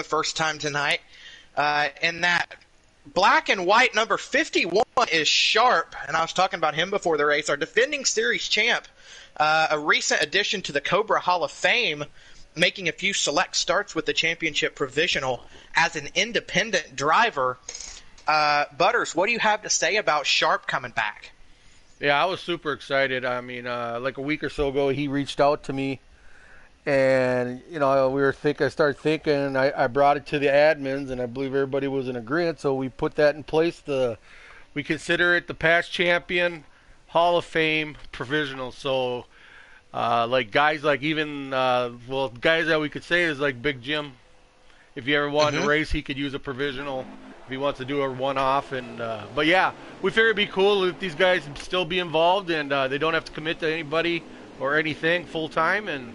the first time tonight. And that black and white number 51 is Sharp, and I was talking about him before the race, our defending series champ, a recent addition to the Cobra Hall of Fame, making a few select starts with the championship provisional as an independent driver. Butters, what do you have to say about Sharp coming back? Yeah, I was super excited. I mean, like a week or so ago, he reached out to me, and I started thinking. I brought it to the admins, and I believe everybody was in agreement. So we put that in place. We consider it the past champion, Hall of Fame provisional. So, like guys like even guys that we could say is like Big Jim. If you ever wanted to race, he could use a provisional. If he wants to do a one-off, but yeah, we figured it'd be cool if these guys still be involved, and they don't have to commit to anybody or anything full time, and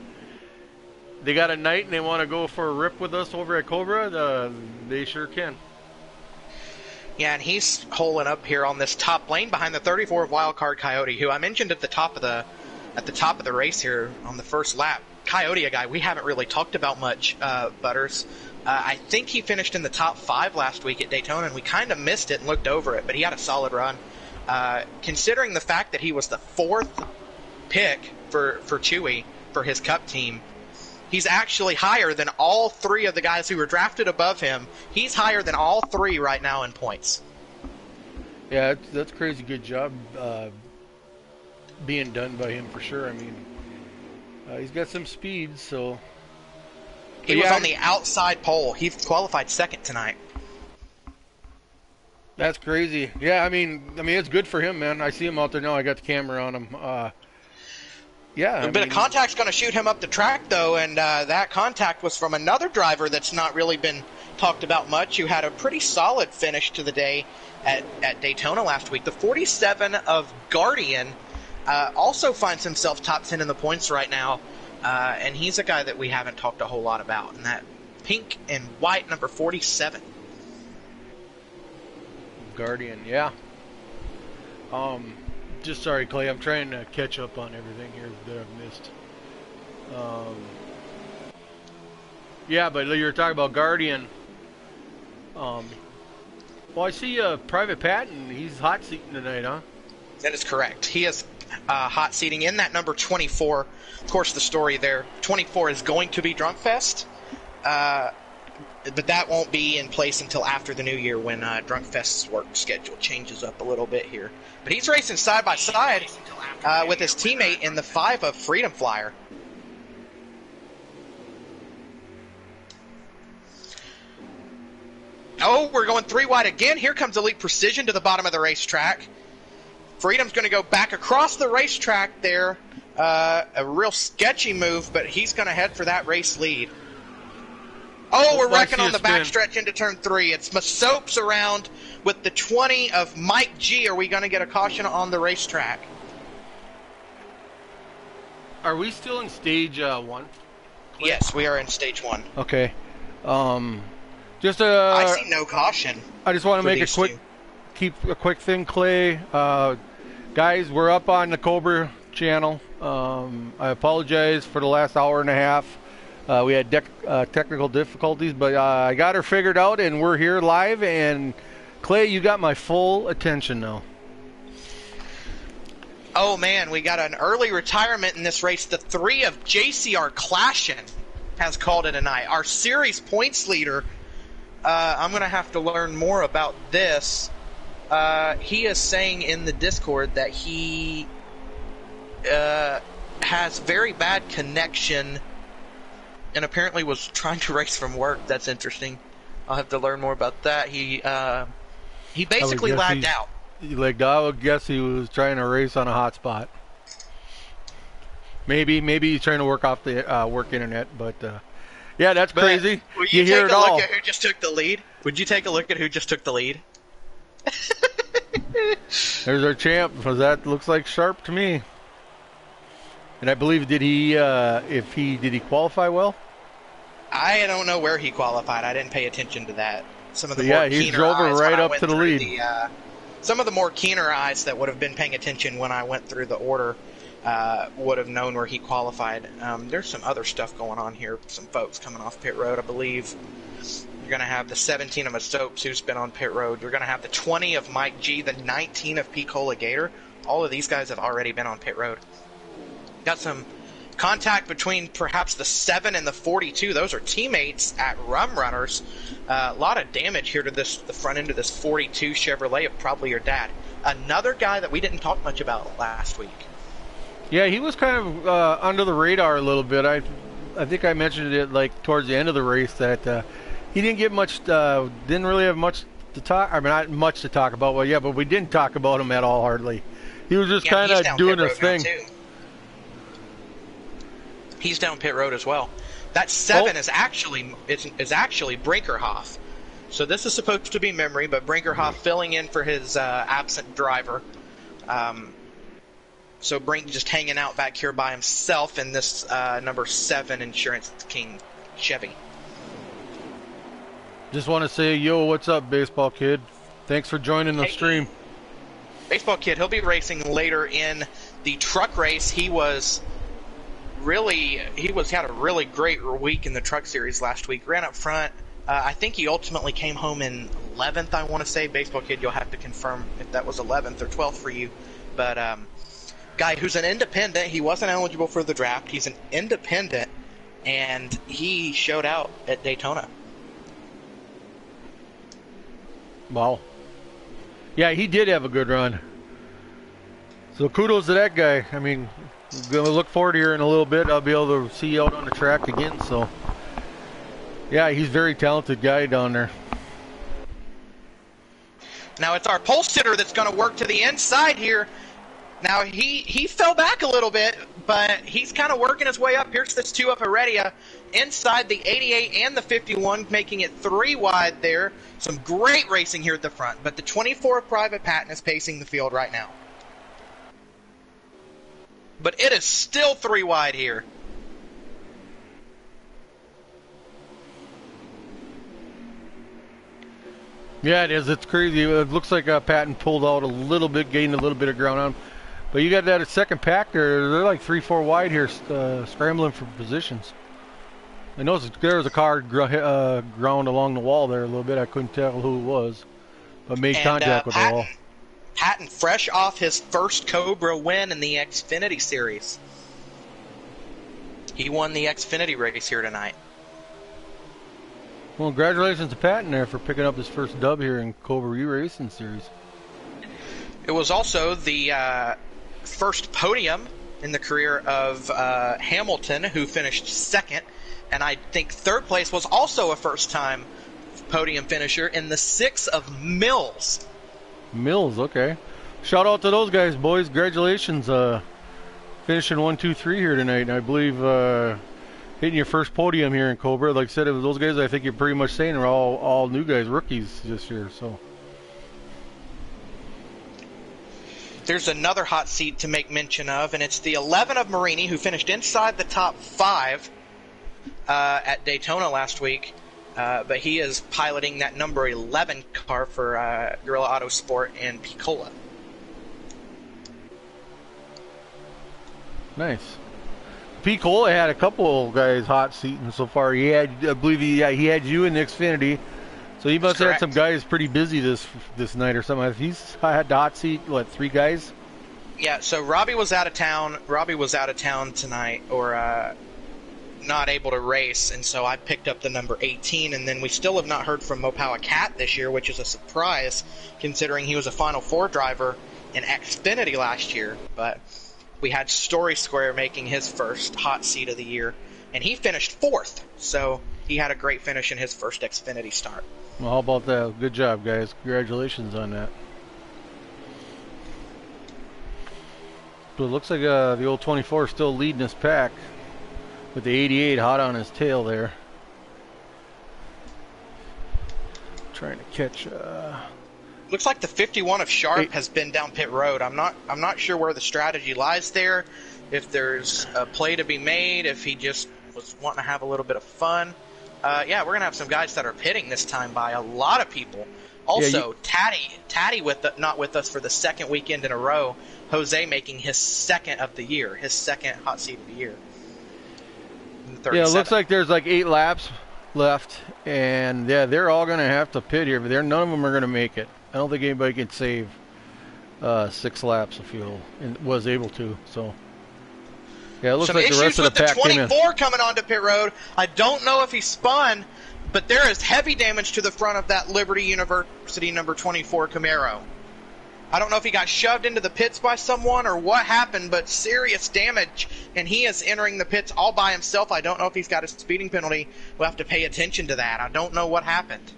they got a night and they want to go for a rip with us over at Cobra. They sure can. Yeah, and he's holing up here on this top lane behind the 34 of Wildcard Coyote, who I mentioned at the top of the race here on the first lap. Coyote, a guy we haven't really talked about much, Butters. I think he finished in the top 5 last week at Daytona, and we kind of missed it and looked over it, but he had a solid run. Considering the fact that he was the 4th pick for Chewy for his Cup team, he's actually higher than all 3 of the guys who were drafted above him. He's higher than all 3 right now in points. Yeah, that's crazy good job being done by him for sure. I mean, he's got some speed, so... He was on the outside pole. He qualified 2nd tonight. That's crazy. Yeah, I mean, it's good for him, man. I see him out there now. I got the camera on him. Yeah. A bit of contact's going to shoot him up the track, though, and that contact was from another driver that's not really been talked about much, who had a pretty solid finish to the day at Daytona last week. The 47 of Guardian also finds himself top 10 in the points right now. And he's a guy that we haven't talked a whole lot about. And that pink and white number 47. Guardian, yeah. Just sorry, Clay. I'm trying to catch up on everything here that I've missed. Yeah, but you were talking about Guardian. Well, I see Private Patton. He's hot seating tonight, huh? That is correct. He is hot seating in that number 24. Of course, the story there, 24 is going to be Drunk Fest, but that won't be in place until after the new year when Drunk Fest's work schedule changes up a little bit here. But he's racing side by side with his teammate in the 5 of Freedom Flyer. Oh, we're going 3 wide again. Here comes Elite Precision to the bottom of the racetrack. Freedom's going to go back across the racetrack there. A real sketchy move, but he's going to head for that race lead. Oh, we're wrecking on the backstretch into turn 3. It's Masopes around with the 20 of Mike G. Are we going to get a caution on the racetrack? Are we still in stage 1? Yes, we are in stage 1. Okay. I see no caution. I just want to make a quick thing, Clay. Guys, we're up on the Cobra channel. I apologize for the last hour and a half. We had technical difficulties, but I got her figured out, and we're here live. And Clay, you got my full attention now. Oh man, we got an early retirement in this race. The 3 of JCR Clashin has called it a night. Our series points leader. I'm going to have to learn more about this. He is saying in the Discord that he has very bad connection and apparently was trying to race from work. That's interesting. I'll have to learn more about that. He basically lagged out. I would guess he was trying to race on a hot spot. Maybe he's trying to work off the work internet, but yeah, that's crazy. Will you take a look at who just took the lead? Would you take a look at who just took the lead? There's our champ. That looks like Sharp to me. And I believe did he qualify well? I don't know where he qualified. I didn't pay attention to that. Some of the he drove her right up to the lead. Some of the more keener eyes that would have been paying attention when I went through the order. would have known where he qualified. There's some other stuff going on here. Some folks coming off pit road, I believe. You're going to have the 17 of Stokes, who's been on pit road. You're going to have the 20 of Mike G, the 19 of Picola Gator. All of these guys have already been on pit road. Got some contact between perhaps the 7 and the 42. Those are teammates at Rum Runners. A lot of damage here to the front end of this 42 Chevrolet of probably your dad. Another guy that we didn't talk much about last week. Yeah, he was kind of under the radar a little bit. I think I mentioned it like towards the end of the race that he didn't get much, didn't really have much to talk. I mean, not much to talk about. Well, yeah, but we didn't talk about him at all hardly. He was just kind of doing his thing. He's down pit road as well. That 7 is actually Brinkerhoff. So this is supposed to be memory, but Brinkerhoff filling in for his absent driver. So Brink just hanging out back here by himself in this number 7 Insurance King Chevy. Just want to say, yo, what's up, Baseball Kid? Thanks for joining the stream. Baseball Kid, he'll be racing later in the truck race. He had a really great week in the truck series last week. Ran up front. I think he ultimately came home in 11th, I want to say. Baseball Kid, you'll have to confirm if that was 11th or 12th for you. But guy who's an independent. He wasn't eligible for the draft. He's an independent, and he showed out at Daytona. Wow. Yeah, he did have a good run. So kudos to that guy. I mean, I'm going to look forward here in a little bit. I'll be able to see you out on the track again. So, yeah, he's a very talented guy down there. Now it's our pole sitter that's going to work to the inside here. Now he fell back a little bit, but he's kind of working his way up. Here's this 2 of Heredia inside the 88 and the 51, making it 3 wide there. Some great racing here at the front, but the 24 of Private Patton is pacing the field right now. But it is still 3 wide here. Yeah, it is. It's crazy. It looks like Patton pulled out a little bit, gained a little bit of ground on him. But you got that second pack there. They're like 3-4 wide here, scrambling for positions. I noticed there was a car ground along the wall there a little bit. I couldn't tell who it was, but made contact with the wall. Patton, fresh off his first Cobra win in the Xfinity Series. He won the Xfinity race here tonight. Well, congratulations to Patton there for picking up his first dub here in Cobra Racing Series. It was also the first podium in the career of Hamilton, who finished second. And I think third place was also a first-time podium finisher in the 6 of Mills. Mills, okay. Shout out to those guys, boys. Congratulations. Finishing 1, 2, 3 here tonight. And I believe hitting your first podium here in Cobra. Like I said, it was those guys I think you're pretty much saying are all new guys, rookies this year. So there's another hot seat to make mention of, and it's the 11 of Marini, who finished inside the top 5 at Daytona last week. But he is piloting that number 11 car for Gorilla Autosport and Picola. Nice. Picola had a couple of guys hot seating so far. He had, I believe, he had you in the Xfinity, so he must have had some guys pretty busy this night or something. He's had the hot seat, what, 3 guys? Yeah. So Robbie was out of town. Robbie was out of town tonight, or not able to race, and so I picked up the number 18, and then we still have not heard from Mopawa Cat this year, which is a surprise considering he was a Final Four driver in Xfinity last year. But we had Story Square making his first hot seat of the year, and he finished 4th, so he had a great finish in his first Xfinity start. Well, how about that? Good job, guys. Congratulations on that. But it looks like the old 24 is still leading this pack, with the 88 hot on his tail there. Trying to catch. Looks like the 51 of Sharp has been down pit road. I'm not sure where the strategy lies there. If there's a play to be made, if he just was wanting to have a little bit of fun. Yeah, we're gonna have some guys that are pitting this time by a lot of people. Also, Taddy not with us for the second weekend in a row. Jose making his second of the year, his second hot seat of the year. Yeah, it looks like there's like 8 laps left, and yeah, they're all going to have to pit here, but none of them are going to make it. I don't think anybody can save 6 laps of fuel, and was able to. So yeah, it looks like the rest of the pack came in. Some issues with the 24 coming onto pit road. I don't know if he spun, but there is heavy damage to the front of that Liberty University number 24 Camaro. I don't know if he got shoved into the pits by someone or what happened, but serious damage, and he is entering the pits all by himself. I don't know if he's got a speeding penalty. We'll have to pay attention to that. I don't know what happened.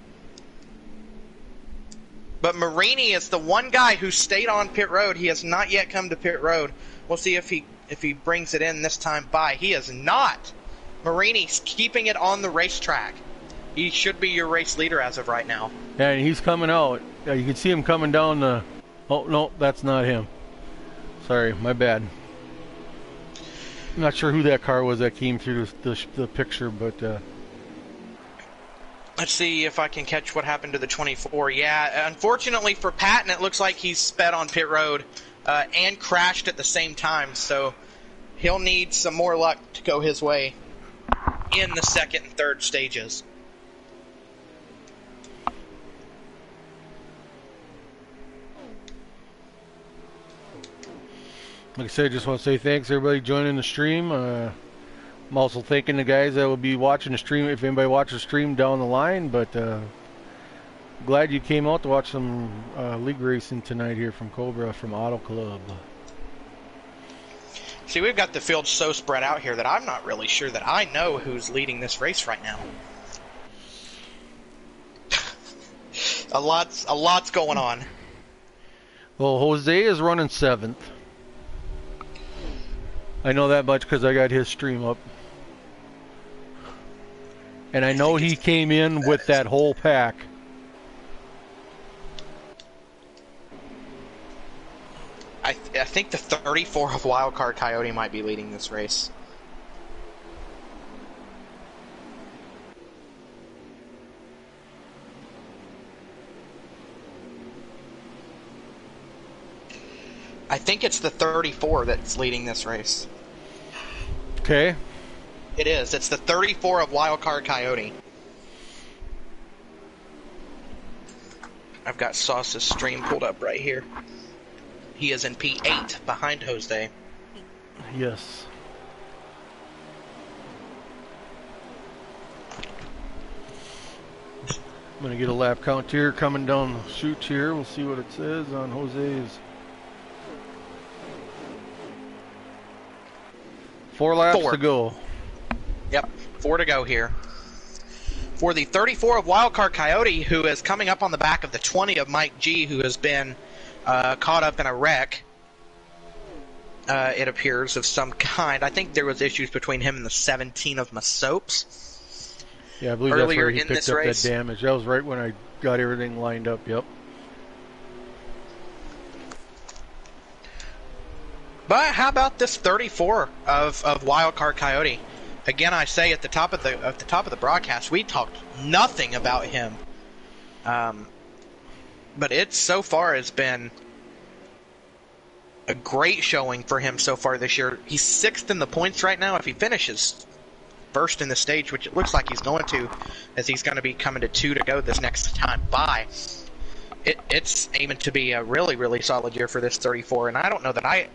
But Marini is the one guy who stayed on pit road. He has not yet come to pit road. We'll see if he brings it in this time by. He is not. Marini's keeping it on the racetrack. He should be your race leader as of right now. Yeah, and he's coming out. Yeah, you can see him coming down the... Oh, no, that's not him. Sorry, my bad. I'm not sure who that car was that came through the picture, but... Let's see if I can catch what happened to the 24. Yeah, unfortunately for Patton, it looks like he's sped on pit road and crashed at the same time, so he'll need some more luck to go his way in the second and third stages. Like I said, I just want to say thanks everybody joining the stream. I'm also thanking the guys that will be watching the stream, if anybody watches the stream down the line, but glad you came out to watch some league racing tonight here from Cobra from Auto Club. See, we've got the field so spread out here that I'm not really sure that I know who's leading this race right now. a lot's going on. Well, Jose is running 7th. I know that much because I got his stream up. And I know he came in with that whole pack. I think the 34 of Wildcard Coyote might be leading this race. I think it's the 34 that's leading this race. Okay. It is. It's the 34 of Wildcard Coyote. I've got Sauce's stream pulled up right here. He is in P8 behind Jose. Yes. I'm going to get a lap count here coming down the chute here. We'll see what it says on Jose's. 4 laps to go. Yep, 4 to go here. For the 34 of Wildcard Coyote, who is coming up on the back of the 20 of Mike G, who has been caught up in a wreck, it appears, of some kind. I think there was issues between him and the 17 of Masopes. Yeah, I believe that's where he picked up that damage. That was right when I got everything lined up, yep. But how about this 34 of Wildcard Coyote? Again, I say at the top of the broadcast, we talked nothing about him. But it so far has been a great showing for him so far this year. He's 6th in the points right now. If he finishes first in the stage, which it looks like he's going to, as he's going to be coming to 2 to go this next time by, it's aiming to be a really, really solid year for this 34. And I don't know that I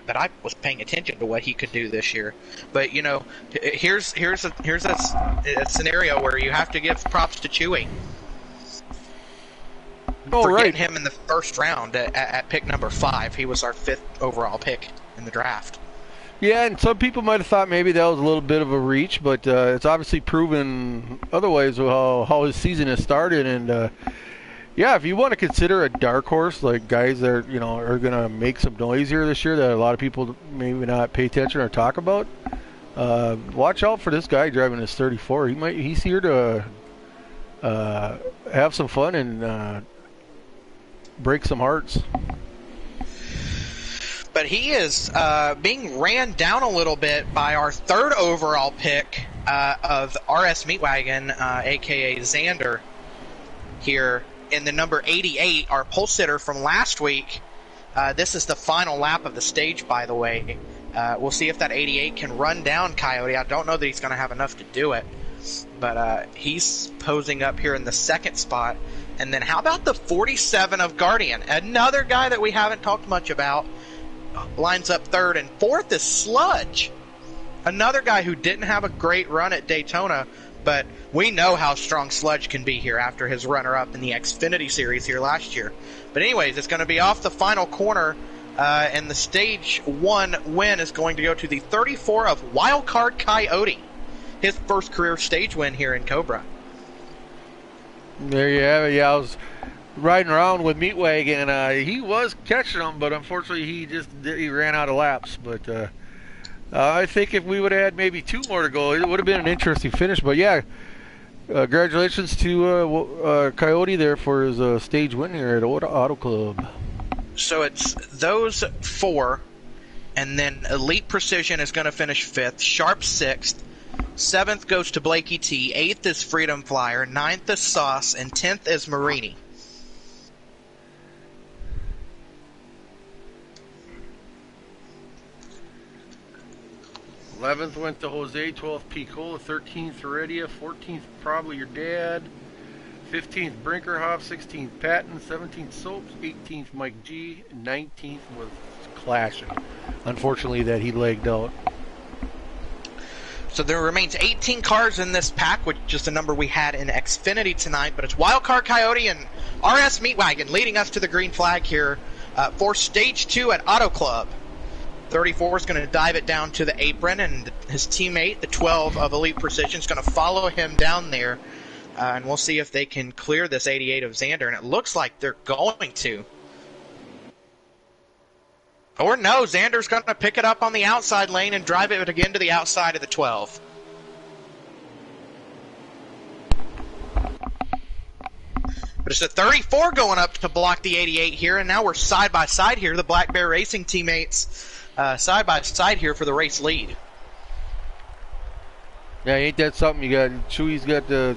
was paying attention to what he could do this year. But you know, here's a scenario where you have to give props to Chewy. For getting him in the first round at pick number 5. He was our 5th overall pick in the draft. Yeah, and some people might have thought maybe that was a little bit of a reach, but it's obviously proven otherwise how his season has started. And yeah, if you want to consider a dark horse, like guys that are going to make some noise here this year that a lot of people maybe not pay attention or talk about, watch out for this guy driving this 34. He's here to have some fun and break some hearts. But he is being ran down a little bit by our 3rd overall pick of RS Meatwagon, a.k.a. Xander, here in the number 88, our pole sitter from last week. This is the final lap of the stage, by the way. We'll see if that 88 can run down Coyote. I don't know that he's going to have enough to do it, but he's posing up here in the second spot. And then how about the 47 of Guardian? Another guy that we haven't talked much about lines up third, and fourth is Sludge. Another guy who didn't have a great run at Daytona, but we know how strong Sludge can be here after his runner-up in the Xfinity Series here last year. But anyways, it's going to be off the final corner, and the Stage 1 win is going to go to the 34 of Wildcard Coyote. His first career stage win here in Cobra. There you have it. Yeah, I was riding around with Meatwagon, and he was catching them, but unfortunately he ran out of laps. But I think if we would have had maybe 2 more to go, it would have been an interesting finish. But yeah, congratulations to Coyote there for his stage win here at Auto Club. So it's those 4, and then Elite Precision is going to finish 5th, Sharp 6th, 7th goes to Blakey T, 8th is Freedom Flyer, 9th is Sauce, and 10th is Marini. '11th went to Jose, 12th Picola, 13th Heredia, 14th probably your dad, 15th Brinkerhoff, 16th Patton, 17th Soaps, 18th Mike G, 19th was Clashing. Unfortunately that he legged out. So there remains 18 cars in this pack, which is the number we had in Xfinity tonight, but it's Wildcard Coyote and RS Meatwagon leading us to the green flag here for Stage 2 at Auto Club. 34 is going to dive it down to the apron, and his teammate, the 12 of Elite Precision, is going to follow him down there, and we'll see if they can clear this 88 of Xander, and it looks like they're going to. Or no, Xander's going to pick it up on the outside lane and drive it again to the outside of the 12. But it's the 34 going up to block the 88 here, and now we're side by side here. The Black Bear Racing teammates side by side here for the race lead. Yeah, ain't that something? You got Chewy's got the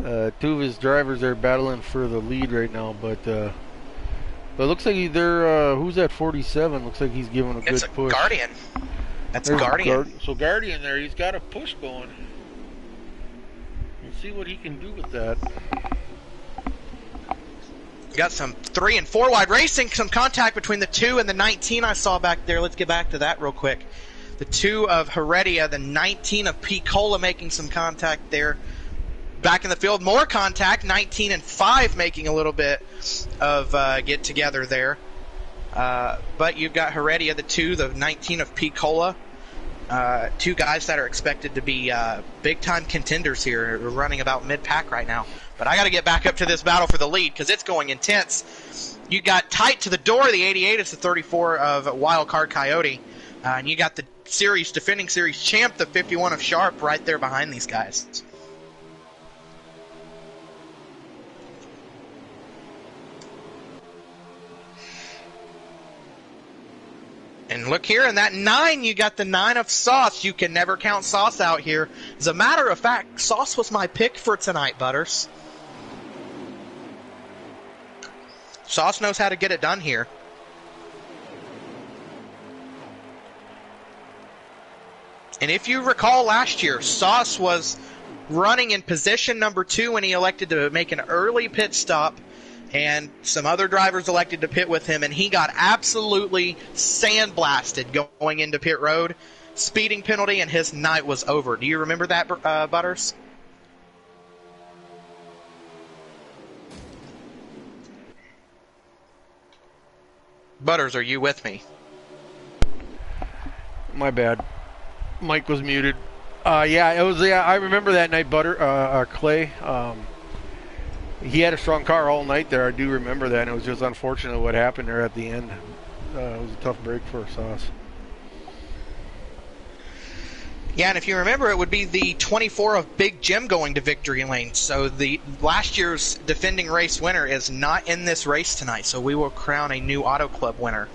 2 of his drivers there battling for the lead right now, but it looks like they're who's at 47? Looks like he's giving a good push. It's Guardian. That's There's Guardian. So Guardian there, he's got a push going. Let's see what he can do with that. Got some 3 and 4 wide racing, some contact between the 2 and the 19 I saw back there. Let's get back to that real quick. The 2 of Heredia, the 19 of Picola making some contact there. Back in the field, more contact, 19 and 5 making a little bit of get together there. But you've got Heredia, the 2, the 19 of Picola. 2 guys that are expected to be big-time contenders here, running about mid-pack right now. But I got to get back up to this battle for the lead because it's going intense. You got tight to the door. The 88 is the 34 of Wildcard Coyote. And you got the defending series champ, the 51 of Sharp, right there behind these guys. And look here, in that 9, you got the 9 of Sauce. You can never count Sauce out here. As a matter of fact, Sauce was my pick for tonight, Butters. Sauce knows how to get it done here. And if you recall last year, Sauce was running in position number 2 when he elected to make an early pit stop, and some other drivers elected to pit with him, and he got absolutely sandblasted going into pit road. Speeding penalty, and his night was over. Do you remember that, Butters? Butters, are you with me? My bad. Mike was muted. Yeah, it was. Yeah, I remember that night, Clay. He had a strong car all night there. I do remember that, and it was just unfortunate what happened there at the end. It was a tough break for Sauce. Yeah, and if you remember, it would be the 24 of Big Jim going to victory lane. So the last year's defending race winner is not in this race tonight, so we will crown a new Auto Club winner.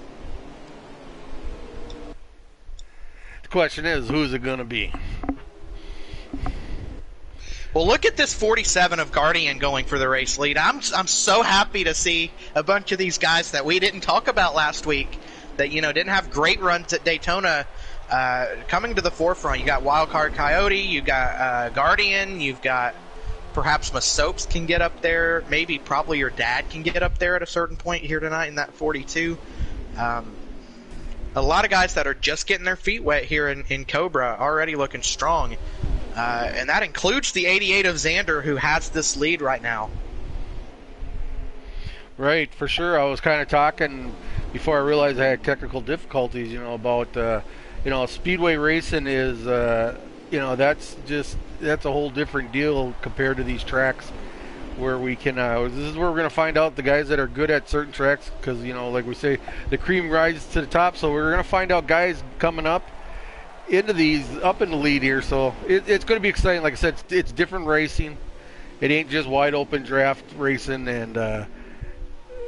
The question is, who's it going to be? Well, look at this 47 of Guardian going for the race lead. I'm so happy to see a bunch of these guys that we didn't talk about last week that, you know, didn't have great runs at Daytona coming to the forefront. You got Wildcard Coyote, you got Guardian, you've got perhaps Masopes can get up there. Maybe probably your dad can get up there at a certain point here tonight in that 42. A lot of guys that are just getting their feet wet here in Cobra, already looking strong. And that includes the 88 of Xander, who has this lead right now. Right, for sure. I was kind of talking before I realized I had technical difficulties, you know, about, you know, speedway racing is, you know, that's a whole different deal compared to these tracks where we can, this is where we're going to find out the guys that are good at certain tracks because, you know, like we say, the cream rises to the top. So we're going to find out guys coming up into these, up in the lead here. So it's going to be exciting. Like I said, it's different racing. It ain't just wide open draft racing. And I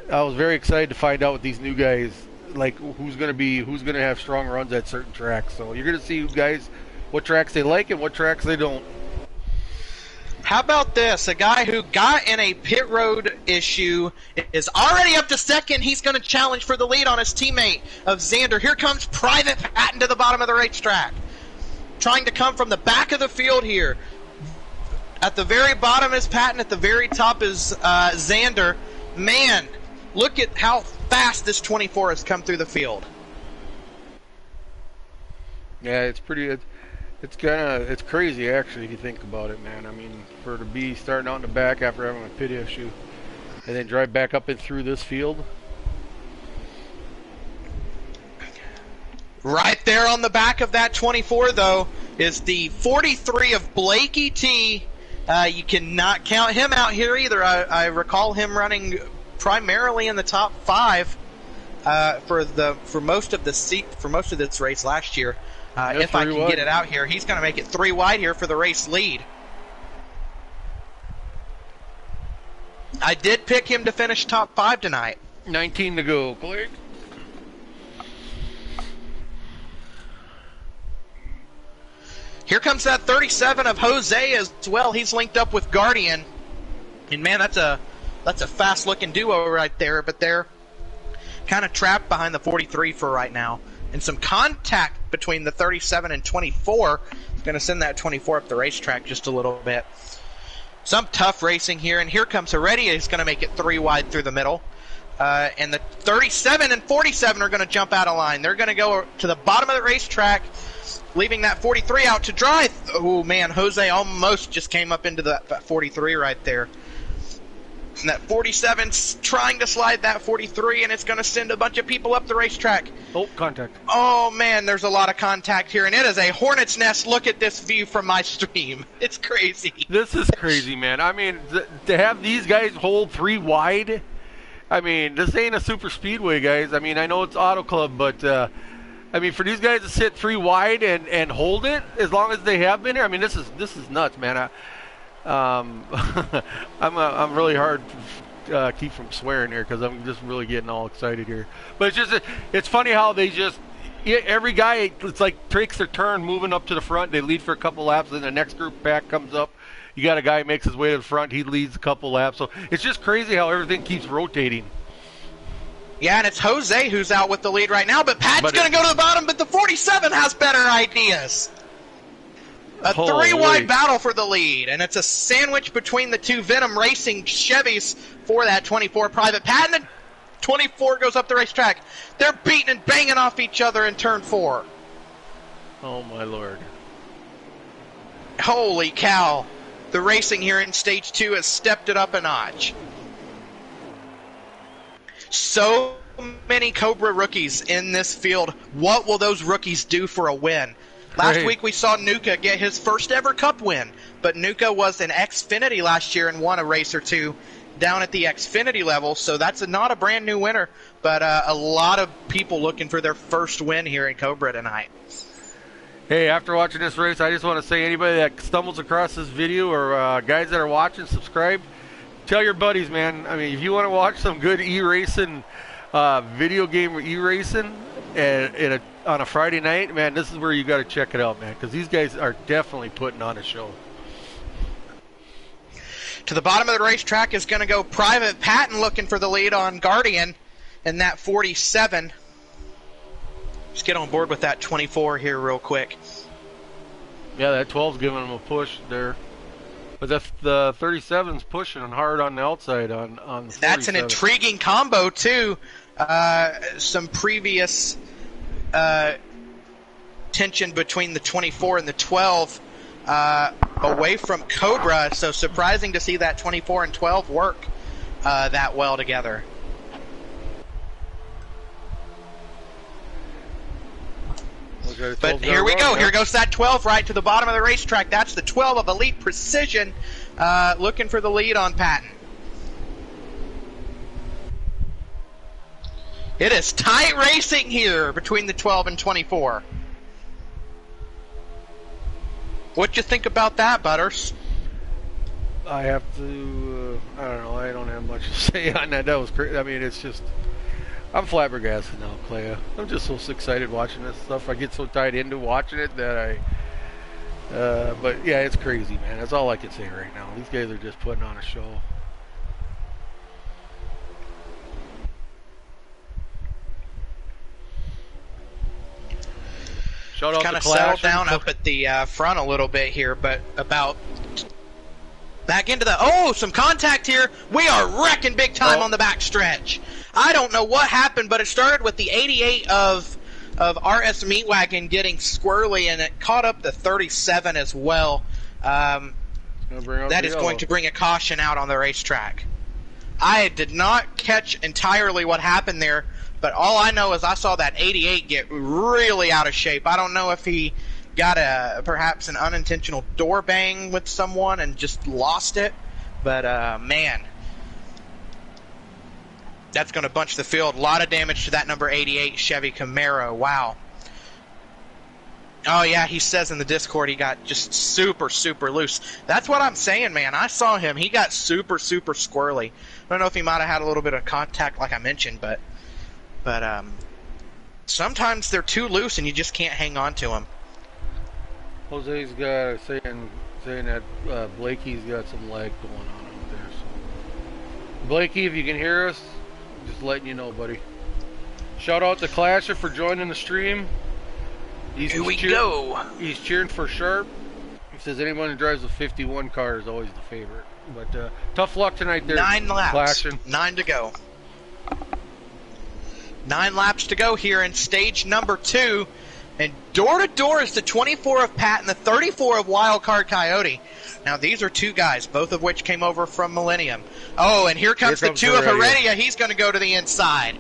was very excited to find out with these new guys, like who's going to have strong runs at certain tracks. So you're going to see guys, what tracks they like and what tracks they don't. How about this? A guy who got in a pit road issue is already up to second. He's going to challenge for the lead on his teammate of Xander. Here comes Private Patton to the bottom of the racetrack. Trying to come from the back of the field here. At the very bottom is Patton. At the very top is Xander. Man, look at how fast this 24 has come through the field. Yeah, it's pretty... It's crazy actually if you think about it, man. I mean, for to be starting out in the back after having a pit issue and then drive back up and through this field. Right there on the back of that 24 though is the 43 of Blakey T. You cannot count him out here either. I recall him running primarily in the top 5 for most of this race last year. If I can get it out here, he's going to make it 3 wide here for the race lead. I did pick him to finish top 5 tonight. 19 to go, Click. Here comes that 37 of Jose as well. He's linked up with Guardian. And man, that's a fast-looking duo right there, but they're kind of trapped behind the 43 for right now. And some contact between the 37 and 24 is going to send that 24 up the racetrack just a little bit. Some tough racing here, and here comes Heredia. He's going to make it 3 wide through the middle. And the 37 and 47 are going to jump out of line. They're going to go to the bottom of the racetrack, leaving that 43 out to dry. Oh, man, Jose almost just came up into that 43 right there. And that 47's trying to slide that 43, and it's going to send a bunch of people up the racetrack. Oh, contact. Oh, man, there's a lot of contact here, and it is a hornet's nest. Look at this view from my stream. It's crazy. This is crazy, man. I mean, to have these guys hold 3 wide, I mean, this ain't a super speedway, guys. I mean, I know it's Auto Club, but, I mean, for these guys to sit 3 wide and hold it as long as they have been here, I mean, this is nuts, man. I'm really hard to keep from swearing here because I'm just really getting all excited here. But it's funny how they just every guy, it's like takes their turn moving up to the front. They lead for a couple laps, then the next group back comes up. You got a guy who makes his way to the front. He leads a couple laps. So it's just crazy how everything keeps rotating. Yeah, and it's Jose who's out with the lead right now, but Pat's going to go to the bottom, but the 47 has better ideas. A 3-wide battle for the lead, and it's a sandwich between the two Venom Racing Chevys for that 24 Private Patton. And 24 goes up the racetrack. They're beating and banging off each other in turn 4. Oh, my Lord. Holy cow. The racing here in Stage 2 has stepped it up a notch. So many Cobra rookies in this field. What will those rookies do for a win? Last week we saw Nuka get his first ever Cup win, but Nuka was in Xfinity last year and won a race or two down at the Xfinity level, so that's not a brand new winner, but a lot of people looking for their first win here in Cobra tonight. Hey, after watching this race, I just want to say anybody that stumbles across this video or guys that are watching, subscribe. Tell your buddies, man. I mean, if you want to watch some good e-racing, video game e-racing on a Friday night, man, this is where you got to check it out, man, because these guys are definitely putting on a show. To the bottom of the racetrack is going to go Private Patton looking for the lead on Guardian in that 47. Just get on board with that 24 here real quick. Yeah, that 12's giving him a push there. But the 37's pushing hard on the outside on the 47. That's an intriguing combo, too. Some previous tension between the 24 and the 12 away from Cobra, so surprising to see that 24 and 12 work that well together. Okay, but here we go. Here goes that 12 right to the bottom of the racetrack. That's the 12 of Elite Precision looking for the lead on Patton. It is tight racing here between the 12 and 24. What'd you think about that, Butters? I have to, I don't know, I don't have much to say on that. That was crazy. I mean, it's just, I'm flabbergasted now, Clea. I'm just so excited watching this stuff. I get so tied into watching it that but yeah, it's crazy, man. That's all I can say right now. These guys are just putting on a show. Shout out kind of to settled down up at the front a little bit here, but about back into the some contact here. We are wrecking big time on the back stretch. I don't know what happened, but it started with the 88 of RS Meatwagon getting squirrely, and it caught up the 37 as well. That is going to bring a caution out on the racetrack. I did not catch entirely what happened there, but all I know is I saw that 88 get really out of shape. I don't know if he got perhaps an unintentional door bang with someone and just lost it, but man, that's going to bunch the field. A lot of damage to that number 88 Chevy Camaro. Wow. Oh yeah, he says in the Discord he got just super, super loose. That's what I'm saying, man. I saw him. He got super, super squirrely. I don't know if he might have had a little bit of contact like I mentioned, but sometimes they're too loose and you just can't hang on to them. Jose's got saying that Blakey's got some lag going on out there. So Blakey, if you can hear us, just letting you know, buddy. Shout out to Clasher for joining the stream. Here we go. He's cheering for Sharp. He says anyone who drives a 51 car is always the favorite. But tough luck tonight there. 9 laps. Clashing. 9 to go. 9 laps to go here in stage number 2. And door to door is the 24 of Pat and the 34 of Wildcard Coyote. Now these are two guys, both of which came over from Millennium. Oh, and here comes the 2 of Heredia. He's going to go to the inside.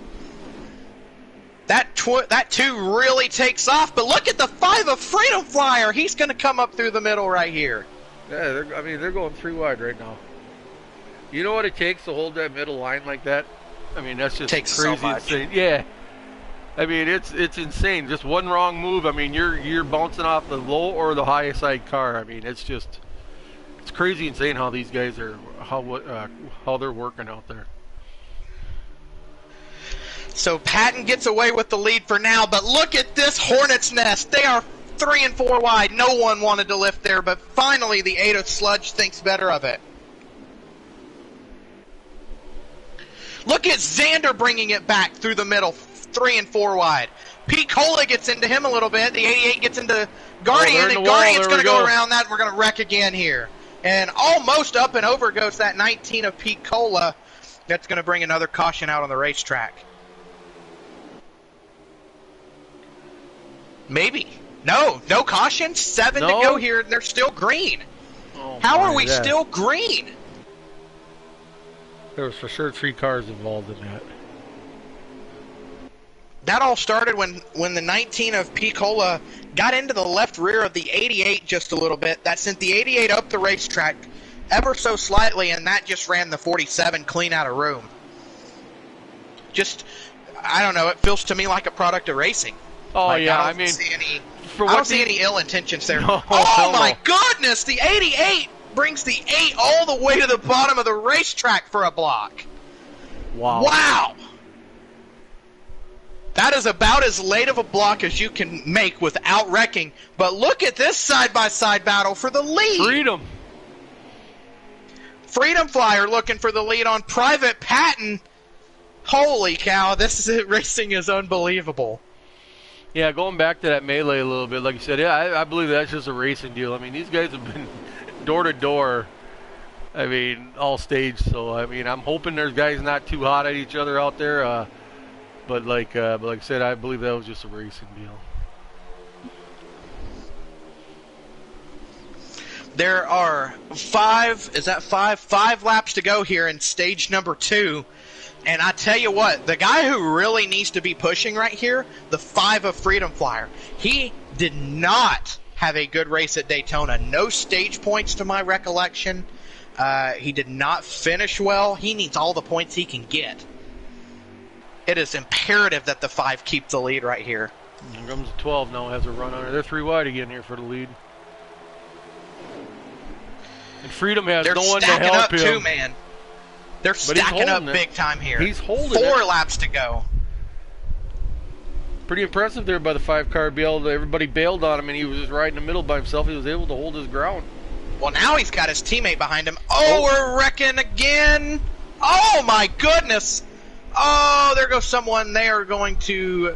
That 2 really takes off, but look at the 5 of Freedom Flyer. He's going to come up through the middle right here. Yeah, they're going 3 wide right now. You know what it takes to hold that middle line like that? I mean, that's just takes crazy so much. insane. Yeah. I mean, it's insane. Just one wrong move. I mean, you're bouncing off the low or the high side car. I mean, it's crazy insane how these guys are how they're working out there. So Patton gets away with the lead for now, but look at this hornet's nest. They are 3 and 4 wide. No one wanted to lift there, but finally the 8 of Sludge thinks better of it. Look at Xander bringing it back through the middle, 3 and 4 wide. Pete Cola gets into him a little bit. The 88 gets into Guardian, and Guardian's going to go around that. We're going to wreck again here. And almost up and over goes that 19 of Pete Cola. That's going to bring another caution out on the racetrack. Maybe. No caution. 7 to go here, and they're still green. Oh, how are we still green? There was for sure 3 cars involved in that. That all started when the 19 of Picola got into the left rear of the 88 just a little bit. That sent the 88 up the racetrack ever so slightly, and that just ran the 47 clean out of room. Just, I don't know, it feels to me like a product of racing. Oh, like, yeah, I don't see any ill intentions there. No, my goodness, the 88 brings the 8 all the way to the bottom of the racetrack for a block. Wow. That is about as late of a block as you can make without wrecking. But look at this side-by-side battle for the lead. Freedom Flyer looking for the lead on Private Patton. Holy cow, racing is unbelievable. Yeah, going back to that melee a little bit, like you said, yeah, I believe that's just a racing deal. I mean, these guys have been door to door, I mean, all stage. So, I mean, I'm hoping there's guys not too hot at each other out there. But like I said, I believe that was just a racing deal. There are five laps to go here in stage number 2. And I tell you what, the guy who really needs to be pushing right here, the 5 of Freedom Flyer, he did not have a good race at Daytona. No stage points to my recollection. He did not finish well. He needs all the points he can get. It is imperative that the 5 keep the lead right here. Here comes the 12 now, has a run on it. They're 3 wide again here for the lead. And Freedom has no one to help him. They're stacking up too, man. They're stacking up big time here. He's holding 4 laps to go. Pretty impressive there by the 5-car build. Everybody bailed on him, and he was just right in the middle by himself. He was able to hold his ground. Well, now he's got his teammate behind him. Oh, we're wrecking again. Oh, my goodness. Oh, there goes someone. They are going to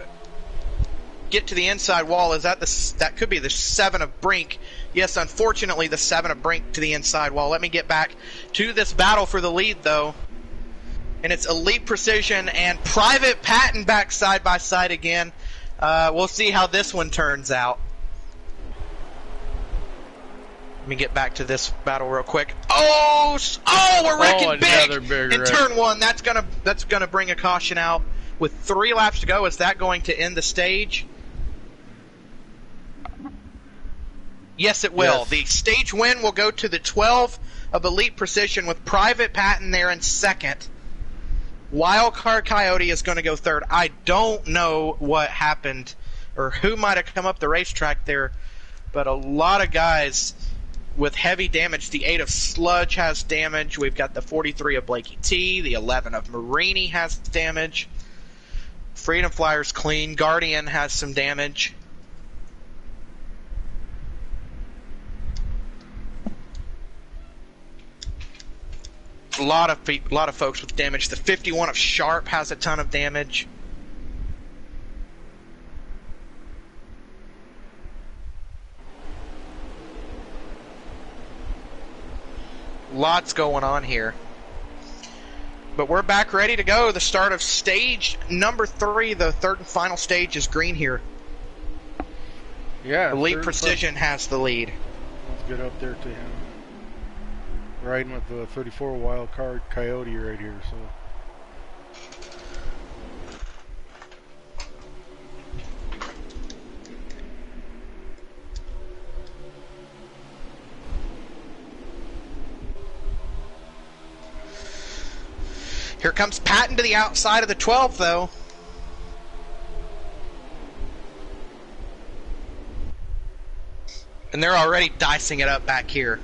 get to the inside wall. Is that that could be the 7 of Brink. Yes, unfortunately, the 7 of Brink to the inside wall. Let me get back to this battle for the lead, though. And it's Elite Precision and Private Patton back side by side again. We'll see how this one turns out. Let me get back to this battle real quick. Oh, we're wrecking big in turn 1. That's gonna bring a caution out with 3 laps to go. Is that going to end the stage? Yes, it will. Yes. The stage win will go to the 12 of Elite Precision with Private Patton there in second. Wildcard Coyote is going to go third. I don't know what happened or who might have come up the racetrack there, but a lot of guys with heavy damage. The 8 of Sludge has damage. We've got the 43 of Blakey T. The 11 of Marini has damage. Freedom Flyer's clean. Guardian has some damage. A lot of folks with damage. The 51 of Sharp has a ton of damage. Lots going on here. But we're back ready to go. The start of stage number 3, the third and final stage, is green here. Yeah. Elite Precision has the lead. Let's get up there to him. Riding with the 34 wild card Coyote right here, so. Here comes Patton to the outside of the 12, though. And they're already dicing it up back here.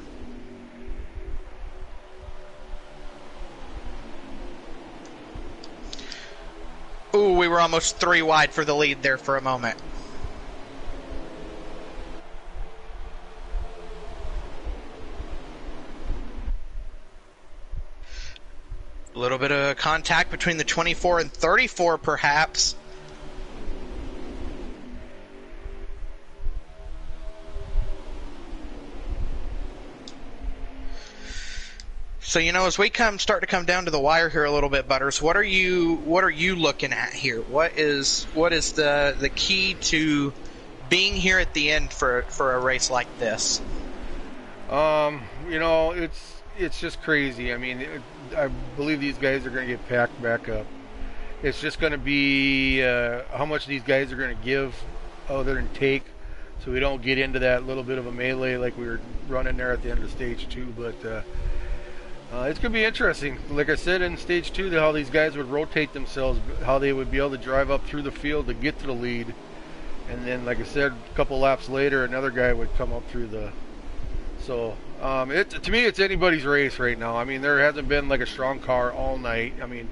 Ooh, we were almost 3 wide for the lead there for a moment. A little bit of contact between the 24 and 34, perhaps. So, you know, as we start to come down to the wire here a little bit, Butters, what are you looking at here? What is the key to being here at the end for a race like this? You know, it's just crazy. I mean, I believe these guys are going to get packed back up. It's just going to be how much these guys are going to give other than take, so we don't get into that little bit of a melee like we were running there at the end of stage 2. But it's going to be interesting. Like I said in stage 2, how these guys would rotate themselves, how they would be able to drive up through the field to get to the lead. And then, like I said, a couple laps later, another guy would come up through the... So, to me, it's anybody's race right now. I mean, there hasn't been like a strong car all night. I mean,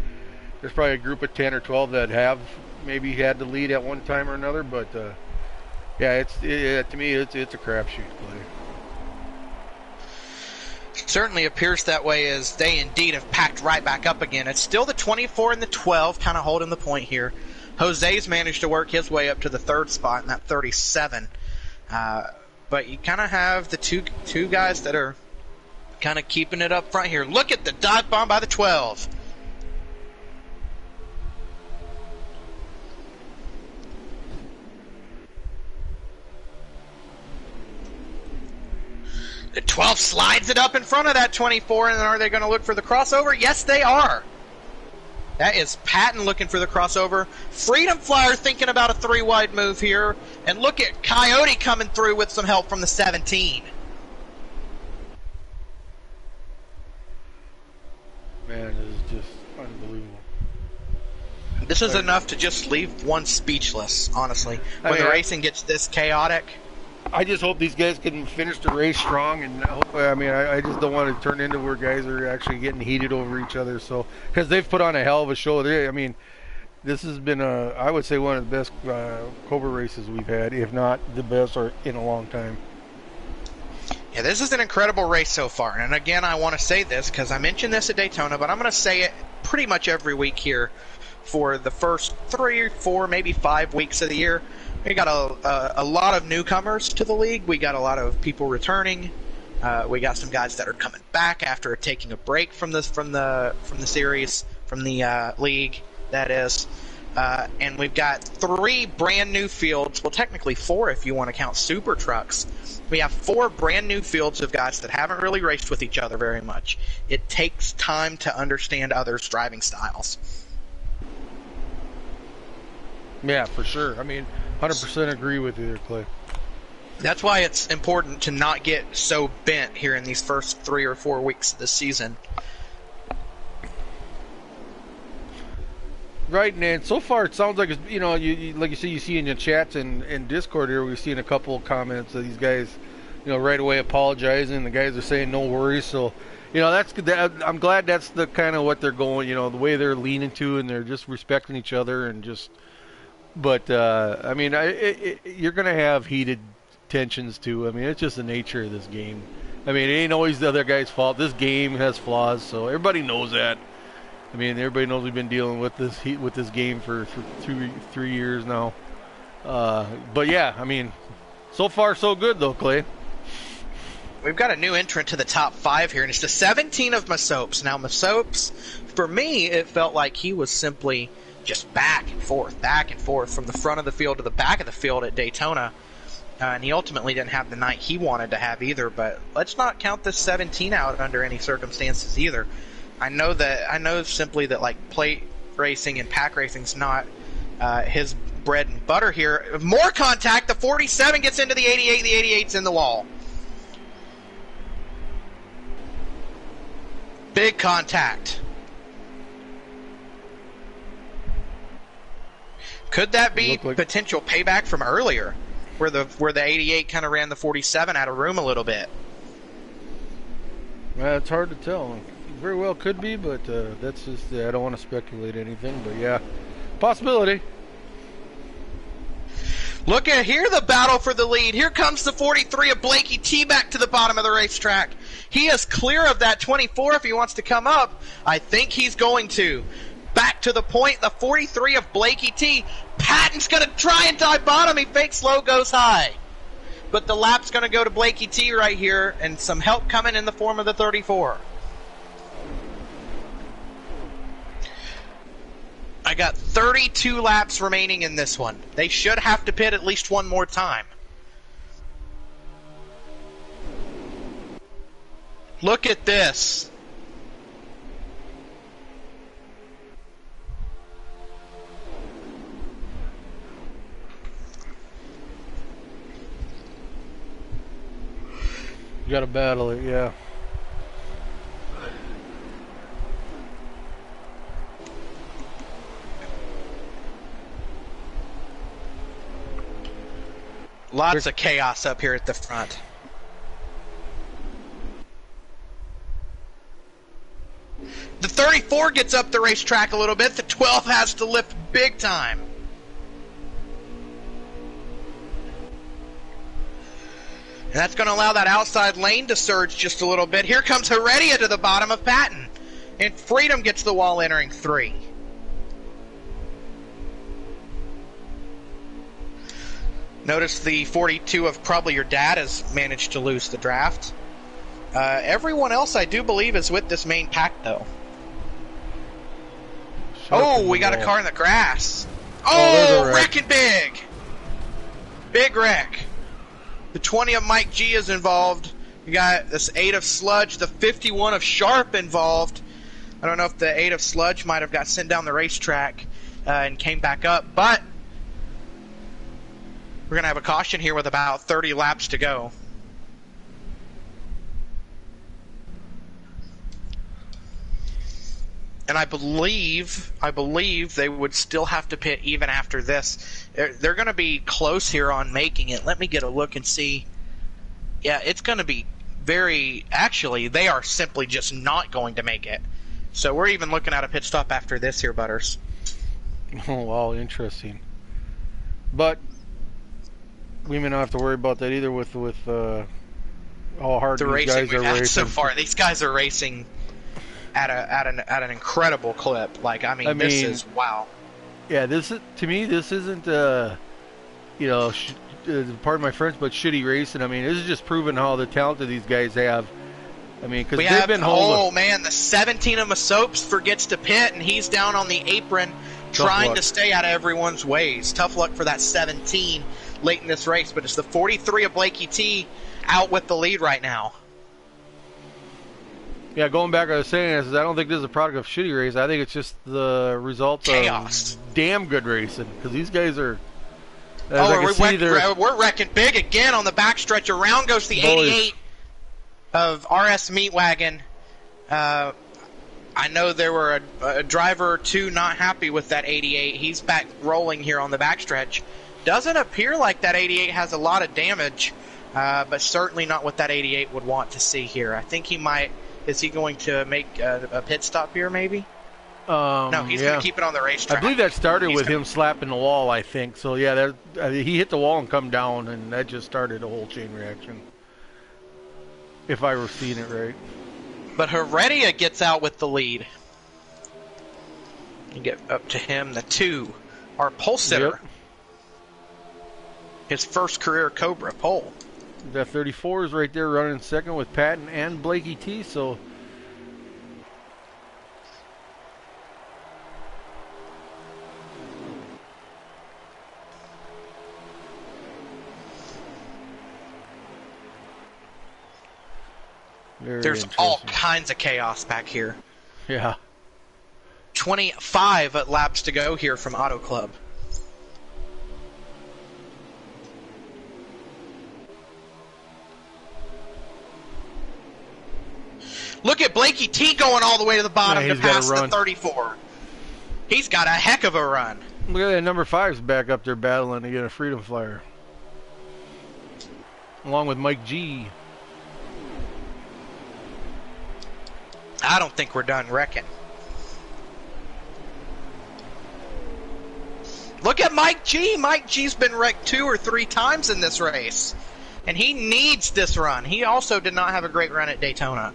there's probably a group of 10 or 12 that have maybe had the lead at one time or another. But, yeah, to me, it's a crapshoot play. Certainly appears that way, as they indeed have packed right back up again. It's still the 24 and the 12 kind of holding the point here. Jose's managed to work his way up to the third spot in that 37. But you kind of have the two guys that are kind of keeping it up front here. Look at the dive bomb by the 12. The 12 slides it up in front of that 24, and then are they going to look for the crossover? Yes, they are. That is Patton looking for the crossover. Freedom Flyer thinking about a 3-wide move here. And look at Coyote coming through with some help from the 17. Man, this is just unbelievable. This is enough to just leave one speechless, honestly. When the racing gets this chaotic. I just hope these guys can finish the race strong, and I just don't want to turn into where guys are actually getting heated over each other. So, because they've put on a hell of a show. This has been I would say one of the best Cobra races we've had, if not the best, or in a long time. Yeah, this is an incredible race so far. And again, I want to say this because I mentioned this at Daytona, but I'm going to say it pretty much every week here for the first 3 or 4, maybe 5 weeks of the year. We got a lot of newcomers to the league. We got a lot of people returning. We got some guys that are coming back after taking a break from the series, from the league. That is, and we've got 3 brand new fields. Well, technically 4 if you want to count super trucks. We have 4 brand new fields of guys that haven't really raced with each other very much. It takes time to understand others' driving styles. Yeah, for sure. 100% agree with you there, Clay. That's why it's important to not get so bent here in these first 3 or 4 weeks of the season. Right, and so far it sounds like it's, like you say, you see in your chats and Discord here, we've seen a couple of comments of these guys, right away apologizing. The guys are saying no worries. So, I'm glad that's the kind of what they're going. The way they're leaning to, and they're just respecting each other and just. But you're going to have heated tensions too. It's just the nature of this game. It ain't always the other guy's fault. This game has flaws, so everybody knows that. Everybody knows we've been dealing with this game for 3 years now. But yeah, so far so good though, Clay. We've got a new entrant to the top 5 here, and it's the 17 of Masopes. Now, Masopes, for me, it felt like he was simply just back and forth from the front of the field to the back of the field at Daytona. And he ultimately didn't have the night he wanted to have either, but let's not count this 17 out under any circumstances either. I know simply that like plate racing and pack racing's not his bread and butter here. More contact, the 47 gets into the 88, the 88's in the wall. Big contact. Could that be potential payback from earlier, where the 88 kind of ran the 47 out of room a little bit? It's hard to tell. Very well could be, but that's just I don't want to speculate anything. But yeah, possibility. Look at here, the battle for the lead. Here comes the 43 of Blakey T back to the bottom of the racetrack. He is clear of that 24 if he wants to come up. I think he's going to. Back to the point, the 43 of Blakey T. Patton's going to try and dive bottom. He fakes low, goes high. But the lap's going to go to Blakey T right here, and some help coming in the form of the 34. I got 32 laps remaining in this one. They should have to pit at least one more time. Look at this. You gotta battle it, yeah. Lots of chaos up here at the front. The 34 gets up the racetrack a little bit. The 12 has to lift big time. And that's going to allow that outside lane to surge just a little bit. Here comes Heredia to the bottom of Patton. And Freedom gets the wall entering 3. Notice the 42 of Probably Your Dad has managed to lose the draft. Everyone else, I do believe, is with this main pack, though. Oh, we got a car in the grass. Oh, wrecking big. Big wreck. The 20 of Mike G is involved. We got this 8 of Sludge, the 51 of Sharp involved. I don't know if the 8 of Sludge might have got sent down the racetrack and came back up, but we're going to have a caution here with about 30 laps to go. And I believe they would still have to pit even after this. They're going to be close here on making it. Let me get a look and see. Yeah, it's going to be very... Actually, they are simply just not going to make it. So we're even looking at a pit stop after this here, Butters. Oh, wow, interesting. But we may not have to worry about that either with how hard the these guys are racing so far. These guys are racing at an incredible clip. Like, I mean, this is wow. Yeah, this is, to me, this isn't you know, pardon my French, but shitty racing. I mean, this is just proving how the talented these guys have. I mean, because they've been holding. Oh man, the 17 of Masopes forgets to pit, and he's down on the apron trying to stay out of everyone's ways. Tough luck for that 17 late in this race, but it's the 43 of Blakey T out with the lead right now. Yeah, going back, I was saying, I don't think this is a product of shitty race. I think it's just the result of damn good racing, because these guys are. We're wrecking big again on the backstretch. Around goes the 88 of RS Meatwagon. I know there were a driver or two not happy with that 88. He's back rolling here on the backstretch. Doesn't appear like that 88 has a lot of damage, but certainly not what that 88 would want to see here. I think he might. Is he going to make a pit stop here, maybe? No, he's going to keep it on the racetrack. I believe that started with him slapping the wall, I think. So, yeah, he hit the wall and come down, and that just started a whole chain reaction, if I were seeing it right. But Heredia gets out with the lead. You get up to him, the 2, our pole sitter. Yep. His first career Cobra pole. That 34 is right there running second with Patton and Blakey T, so... There's all kinds of chaos back here. Yeah. 25 laps to go here from Auto Club. Look at Blakey T going all the way to the bottom to pass the 34. He's got a heck of a run. Look at that, number 5's back up there battling to get a Freedom Flyer. Along with Mike G. I don't think we're done wrecking. Look at Mike G. Mike G's been wrecked 2 or 3 times in this race. And he needs this run. He also did not have a great run at Daytona.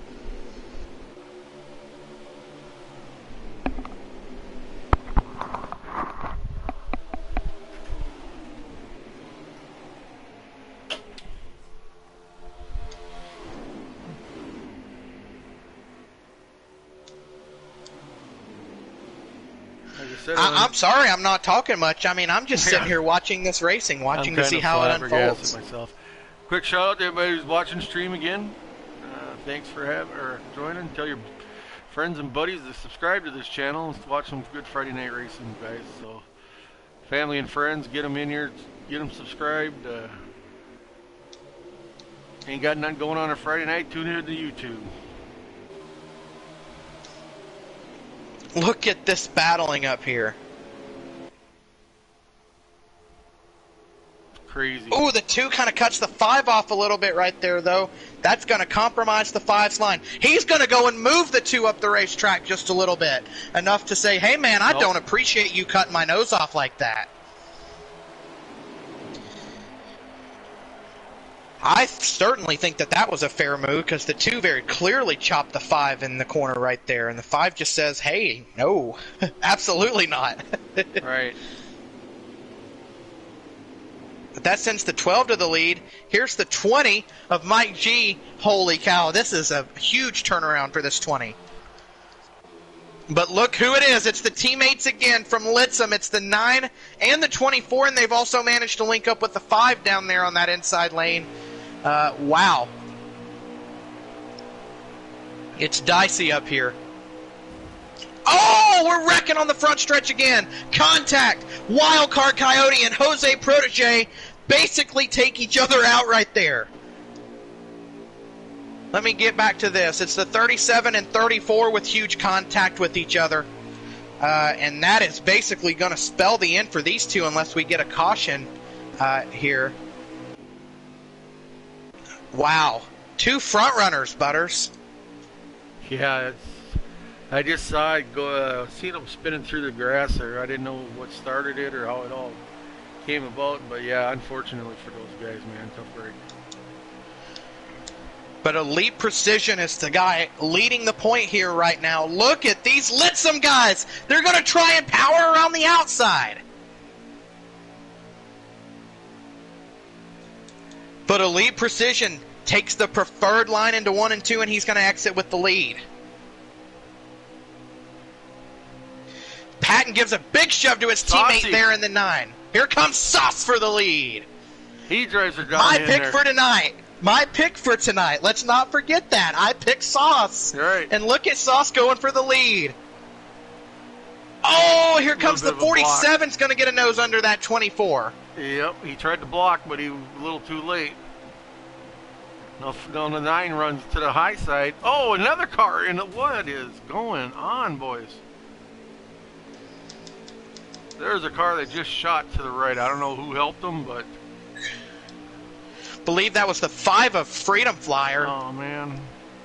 I'm sorry, I'm not talking much. I mean, I'm just sitting here watching this racing, watching to see how it unfolds. Myself. Quick shout out to everybody who's watching stream again. Thanks for joining. Tell your friends and buddies to subscribe to this channel and watch some good Friday night racing, guys. So, family and friends, get them in here, get them subscribed. Ain't got nothing going on Friday night, tune in to YouTube. Look at this battling up here. Crazy. Ooh, the 2 kind of cuts the 5 off a little bit right there, though. That's going to compromise the 5's line. He's going to go and move the 2 up the racetrack just a little bit. Enough to say, hey, man, I don't appreciate you cutting my nose off like that. I certainly think that that was a fair move because the 2 very clearly chopped the 5 in the corner right there, and the 5 just says, hey, no, absolutely not. Right. But that sends the 12 to the lead. Here's the 20 of Mike G. Holy cow, this is a huge turnaround for this 20. But look who it is. It's the teammates again from Litzum. It's the 9 and the 24, and they've also managed to link up with the 5 down there on that inside lane. Wow. It's dicey up here. Oh, we're wrecking on the front stretch again. Contact. Wildcard Coyote and Jose Protege basically take each other out right there. Let me get back to this. It's the 37 and 34 with huge contact with each other. And that is basically going to spell the end for these two unless we get a caution here. Wow. 2 front runners, Butters. Yeah, I just saw it go, seen them spinning through the grass there. I didn't know what started it or how it all came about, but yeah, unfortunately for those guys, man, tough break. But Elite Precision is the guy leading the point here right now. Look at these Litzum guys. They're going to try and power around the outside. But Elite Precision takes the preferred line into 1 and 2, and he's going to exit with the lead. Patton gives a big shove to his teammate there in the 9. Here comes Sauce for the lead. He drives her down. My pick for tonight. My pick for tonight. Let's not forget that. I picked Sauce. Right. And look at Sauce going for the lead. Oh, here comes the 47's going to get a nose under that 24. Yep, he tried to block, but he was a little too late. Now the 9 runs to the high side. Oh, another car in it. What is going on, boys? There's a car that just shot to the right. I don't know who helped them, but... believe that was the 5 of Freedom Flyer. Oh, man.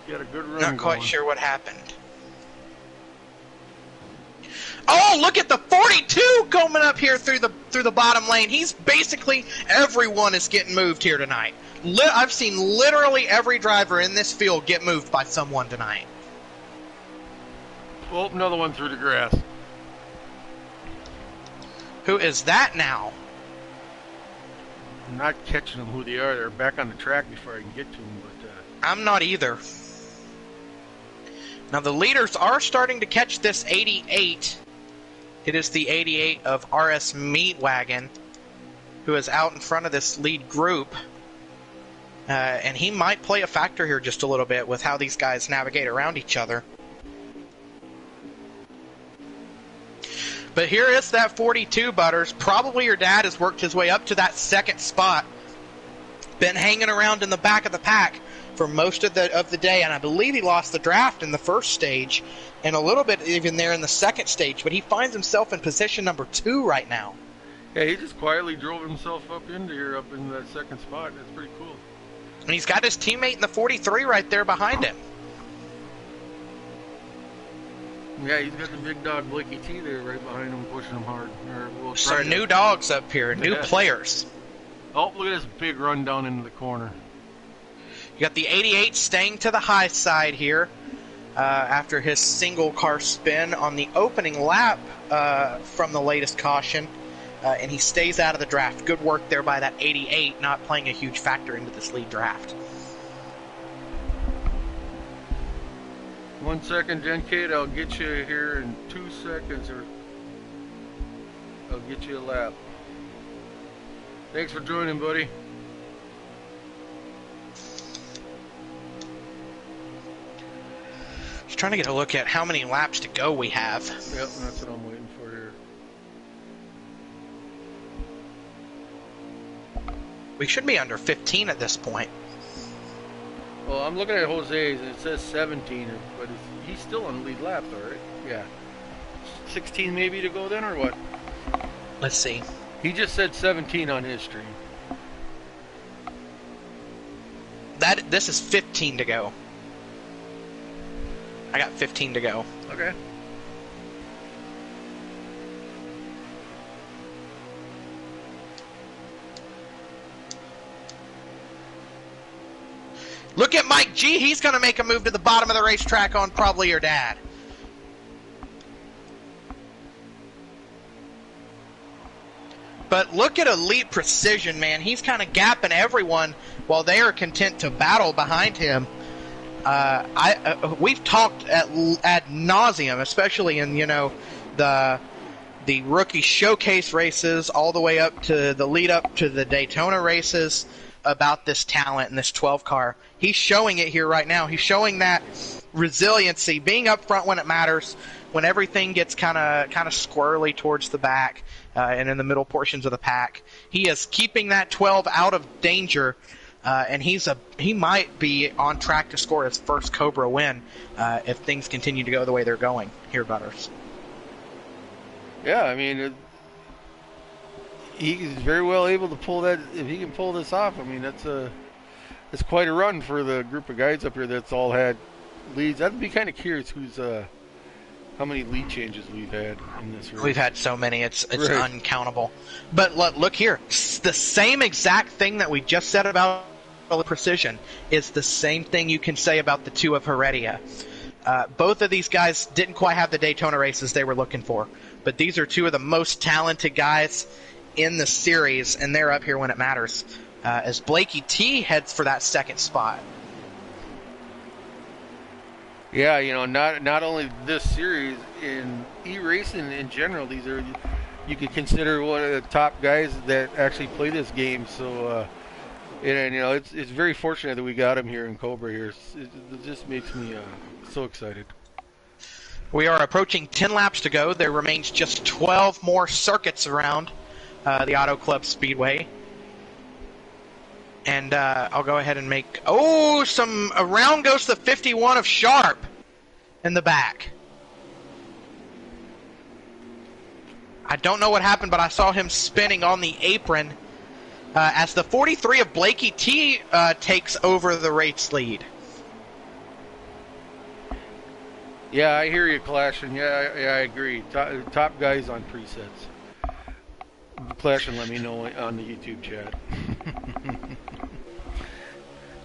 He had a good run. Not quite sure what happened. Oh, look at the 42 coming up here through the bottom lane. He's basically... everyone is getting moved here tonight. I've seen literally every driver in this field get moved by someone tonight. Oh, another one through the grass. Who is that now? I'm not catching them who they are. They're back on the track before I can get to them. But I'm not either. Now the leaders are starting to catch this 88. It is the 88 of RS Meatwagon, who is out in front of this lead group. And he might play a factor here just a little bit with how these guys navigate around each other. But here is that 42, Butters. Probably your dad has worked his way up to that second spot. Been hanging around in the back of the pack for most of the day, and I believe he lost the draft in the first stage, and a little bit even there in the second stage, but he finds himself in position number 2 right now. yeah, he just quietly drove himself up into here, up in that second spot. That's pretty cool. And he's got his teammate in the 43 right there behind him. Yeah, he's got the big dog Blakey T there right behind him, pushing him hard. Some new dogs up here, new players. Oh, look at this big run down into the corner. You got the 88 staying to the high side here after his single car spin on the opening lap from the latest caution. And he stays out of the draft. Good work there by that 88, not playing a huge factor into this lead draft. 1 second, Jen Kate. I'll get you here in 2 seconds, or I'll get you a lap. Thanks for joining, buddy. Just trying to get a look at how many laps to go we have. Yep, that's what I'm waiting for here. We should be under 15 at this point. Well, I'm looking at Jose's, and it says 17, but he's still on the lead lap, though, right? Yeah. 16 maybe to go then, or what? Let's see. He just said 17 on his stream. This is 15 to go. I got 15 to go. Okay. Look at Mike G. He's going to make a move to the bottom of the racetrack on probably your dad. But look at Elite Precision, man. He's kind of gapping everyone while they are content to battle behind him. We've talked ad nauseum, especially in the rookie showcase races, all the way up to the lead up to the Daytona races, about this talent in this 12 car. He's showing it here right now. He's showing that resiliency, being up front when it matters, when everything gets kind of squirrely towards the back and in the middle portions of the pack. He is keeping that 12 out of danger, and he might be on track to score his first Cobra win if things continue to go the way they're going here, Butters. Yeah, I mean, he's very well able to pull that. If he can pull this off, I mean, it's quite a run for the group of guys up here that's all had leads. I'd be kind of curious how many lead changes we've had in this race. We've had so many, it's right. Uncountable. But look here, the same exact thing that we just said about Precision is the same thing you can say about the two of Heredia. Both of these guys didn't quite have the Daytona races they were looking for, but these are two of the most talented guys in the series, and they're up here when it matters. As Blakey T heads for that second spot. Yeah, not only this series, in e-racing in general, these are, you could consider one of the top guys that actually play this game. So, it's very fortunate that we got him here in Cobra here. It just makes me so excited. We are approaching 10 laps to go. There remains just 12 more circuits around the Auto Club Speedway. And I'll go ahead and make... Oh, around goes the 51 of Sharp in the back. I don't know what happened, but I saw him spinning on the apron as the 43 of Blakey T takes over the race lead. Yeah, I hear you, Clash, and yeah, I agree. Top guys on presets. Clash, and let me know on the YouTube chat.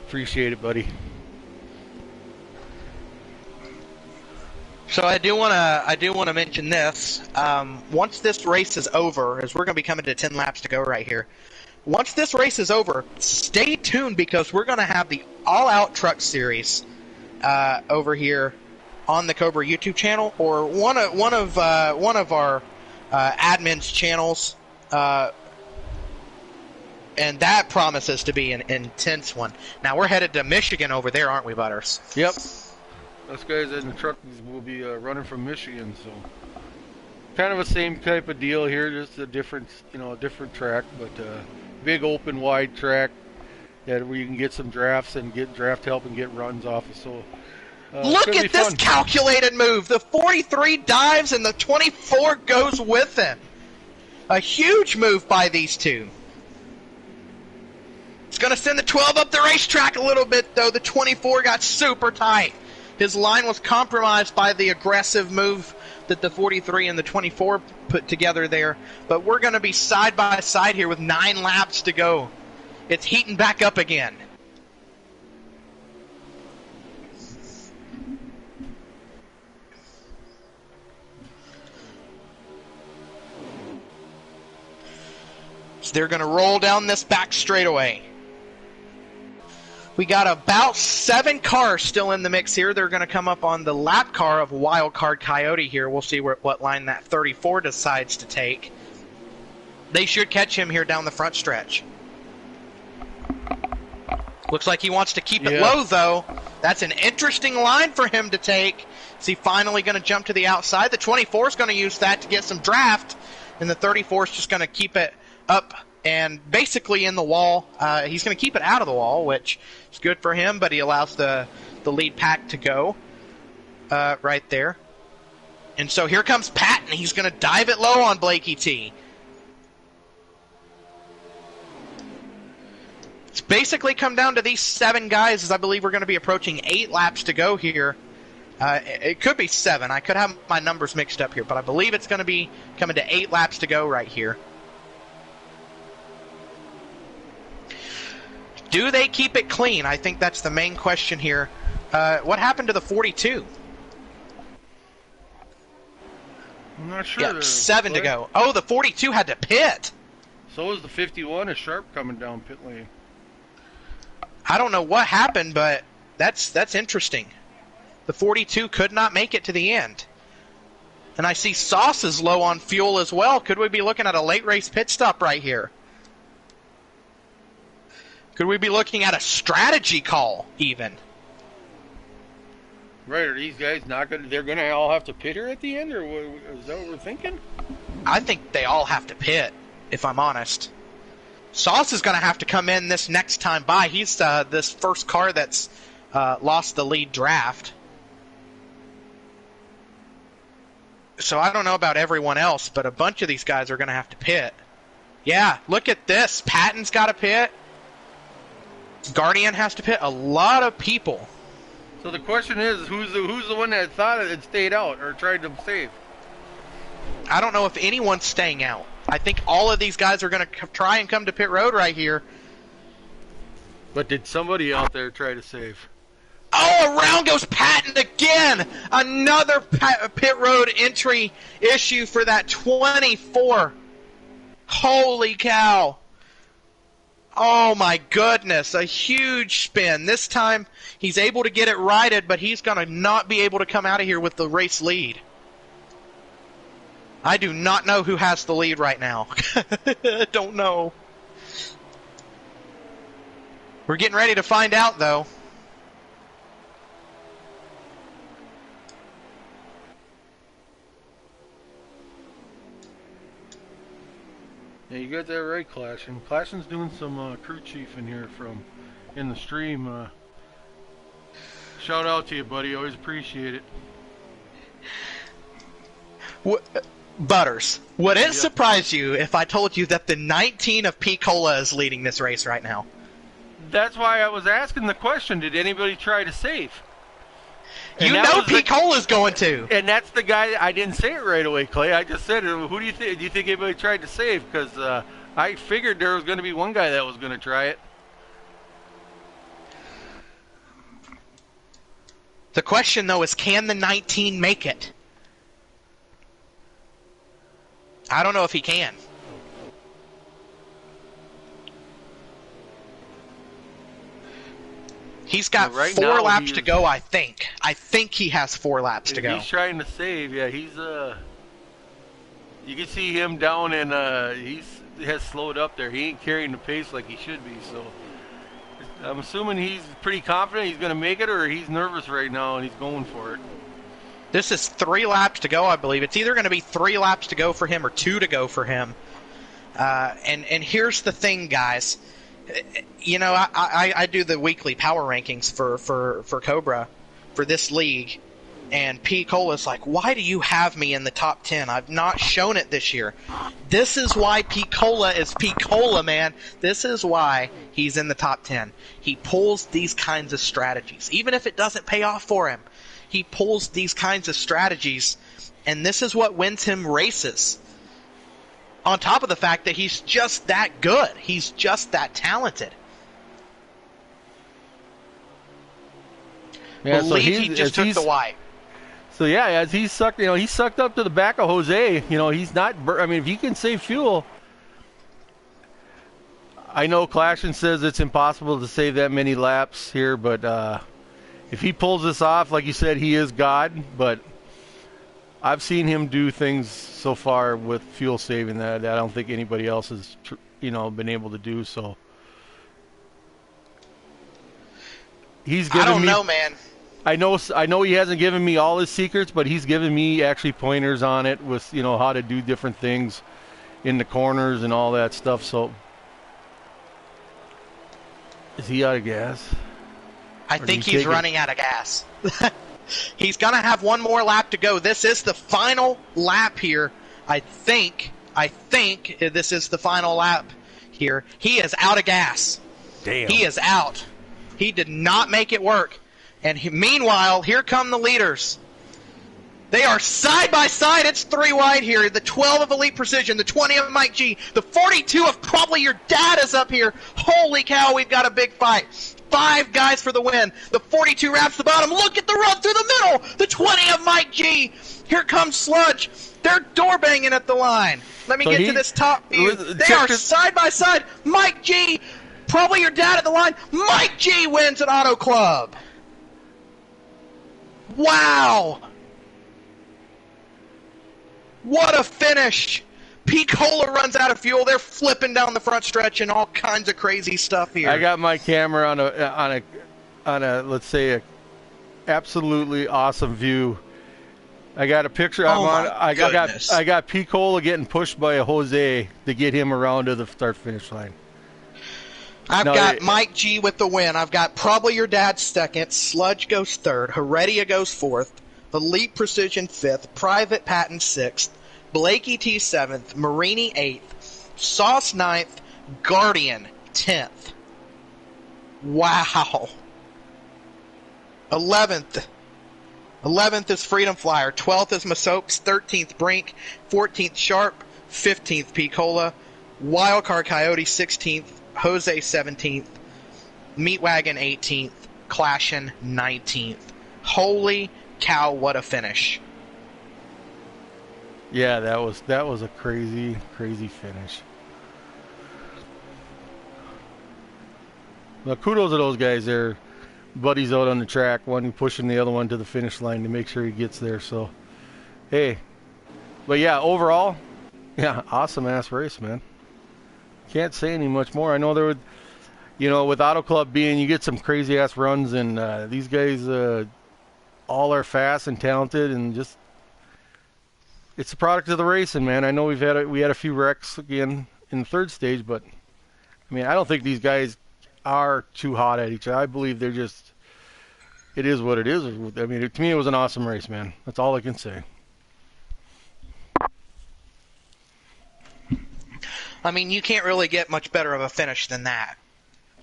Appreciate it, buddy. So I do want to mention this. Once this race is over, as we're going to be coming to 10 laps to go right here. Once this race is over, stay tuned because we're going to have the All Out Truck Series over here on the Cobra YouTube channel, or one of our admin's channels. And that promises to be an intense one. Now, we're headed to Michigan over there, aren't we, Butters? Yep. Those guys in the truck will be running from Michigan, so kind of the same type of deal here, just a different track, but big open wide track that where you can get some drafts and get draft help and get runs off of. So look at this calculated move. The 43 dives and the 24 goes with him. A huge move by these two. It's going to send the 12 up the racetrack a little bit, though. The 24 got super tight. His line was compromised by the aggressive move that the 43 and the 24 put together there. But we're going to be side by side here with 9 laps to go. It's heating back up again. So they're going to roll down this back straightaway. We got about 7 cars still in the mix here. They're going to come up on the lap car of Wild Card Coyote here. We'll see what line that 34 decides to take. They should catch him here down the front stretch. Looks like he wants to keep it low, though. That's an interesting line for him to take. Is he finally going to jump to the outside? The 24 is going to use that to get some draft, and the 34 is just going to keep it up and basically in the wall. He's going to keep it out of the wall, which is good for him, but he allows the lead pack to go right there. And so here comes Patton. He's going to dive it low on Blakey T. It's basically come down to these 7 guys, as I believe we're going to be approaching 8 laps to go here. It could be 7. I could have my numbers mixed up here, but I believe it's going to be coming to 8 laps to go right here. Do they keep it clean? I think that's the main question here. What happened to the 42? I'm not sure. Yeah, 7 to go. Oh, the 42 had to pit. So is the 51. Is Sharp coming down pit lane? I don't know what happened, but that's interesting. The 42 could not make it to the end. And I see Sauce is low on fuel as well. Could we be looking at a late race pit stop right here? Could we be looking at a strategy call, even? Right, are these guys not going to... They're going to all have to pit here at the end, or is that what we're thinking? I think they all have to pit, if I'm honest. Sauce is going to have to come in this next time by. He's this first car that's lost the lead draft. So I don't know about everyone else, but a bunch of these guys are going to have to pit. Yeah, look at this. Patton's got to pit. Guardian has to pit. A lot of people. So the question is, who's the one that thought it stayed out or tried to save? I don't know if anyone's staying out. I think all of these guys are going to try and come to pit road right here. But did somebody out there try to save? Oh, around goes Patton again! Another pit road entry issue for that 24. Holy cow. Oh my goodness, a huge spin. This time he's able to get it righted, but he's going to not be able to come out of here with the race lead. I do not know who has the lead right now. Don't know. We're getting ready to find out, though. Yeah, you got that right, Clashin. Clashin's doing some crew chief in here in the stream. Shout out to you, buddy. Always appreciate it. Butters, would it surprise you if I told you that the 19 of P. Cola is leading this race right now? That's why I was asking the question, did anybody try to save? You know P. Cola's going to. And that's the guy, I didn't say it right away, Clay. I just said, who do you think? Do you think anybody tried to save? Because I figured there was going to be one guy that was going to try it. The question, though, is can the 19 make it? I don't know if he can. He's got right 4 laps to go, I think. I think he has 4 laps to go. He's trying to save, yeah. He's you can see him down, and he has slowed up there. He ain't carrying the pace like he should be. So I'm assuming he's pretty confident he's going to make it, or he's nervous right now and he's going for it. This is 3 laps to go, I believe. It's either going to be 3 laps to go for him or 2 to go for him. And here's the thing, guys. You know, I do the weekly power rankings for Cobra for this league, and P. Cola's like, why do you have me in the top 10? I've not shown it this year. This is why P. Cola is P. Cola, man. This is why he's in the top 10. He pulls these kinds of strategies. Even if it doesn't pay off for him, he pulls these kinds of strategies, and this is what wins him races. On top of the fact that he's just that good. He's just that talented. Yeah, Believe he just took the white. So yeah, as he sucked up to the back of Jose. You know, he's not. I mean, if he can save fuel, I know Clashin says it's impossible to save that many laps here, but if he pulls this off, like you said, he is God. But I've seen him do things so far with fuel saving that I don't think anybody else has, been able to do. So he's given I don't know, man. I know he hasn't given me all his secrets, but he's given me actually pointers on it with, how to do different things in the corners and all that stuff. So is he out of gas? I think he's running out of gas. He's going to have one more lap to go. This is the final lap here. I think this is the final lap here. He is out of gas. Damn. He is out. He did not make it work. And meanwhile, here come the leaders. They are side by side. It's 3 wide here. The 12 of Elite Precision, the 20 of Mike G, the 42 of Probably Your Dad is up here. Holy cow, we've got a big fight. 5 guys for the win. The 42 wraps the bottom. Look at the run through the middle. The 20 of Mike G. Here comes Sludge. They're door banging at the line. Let me get to this top view. They are side by side. Mike G, Probably Your Dad at the line. Mike G wins an Auto Club. Wow. What a finish! P-Cola runs out of fuel. They're flipping down the front stretch and all kinds of crazy stuff here. I got my camera on a let's say a absolutely awesome view. I got a picture. I got P-Cola getting pushed by a Jose to get him around to the start finish line. I've got Mike G with the win. I've got Probably Your Dad second. Sludge goes third. Heredia goes fourth. Elite Precision 5th, Private Patent 6th, Blakey T 7th, Marini 8th, Sauce 9th, Guardian 10th. Wow. 11th. 11th is Freedom Flyer, 12th is Masopes, 13th Brink, 14th Sharp, 15th P-Cola, Wildcard Coyote 16th, Jose 17th, Meatwagon 18th, Clashin 19th. Holy cow, what a finish. Yeah, that was a crazy finish. Now kudos to those guys there. Buddies out on the track, one pushing the other one to the finish line to make sure he gets there. So hey, but yeah, overall, yeah, awesome ass race, man. Can't say any much more. I know there would, with Auto Club being, you get some crazy ass runs, and these guys all are fast and talented, and just it's a product of the racing, man. I know we had a few wrecks again in the third stage, but I mean, I don't think these guys are too hot at each other. I believe they're just, it is what it is. I mean, to me, it was an awesome race, man. That's all I can say. I mean, you can't really get much better of a finish than that.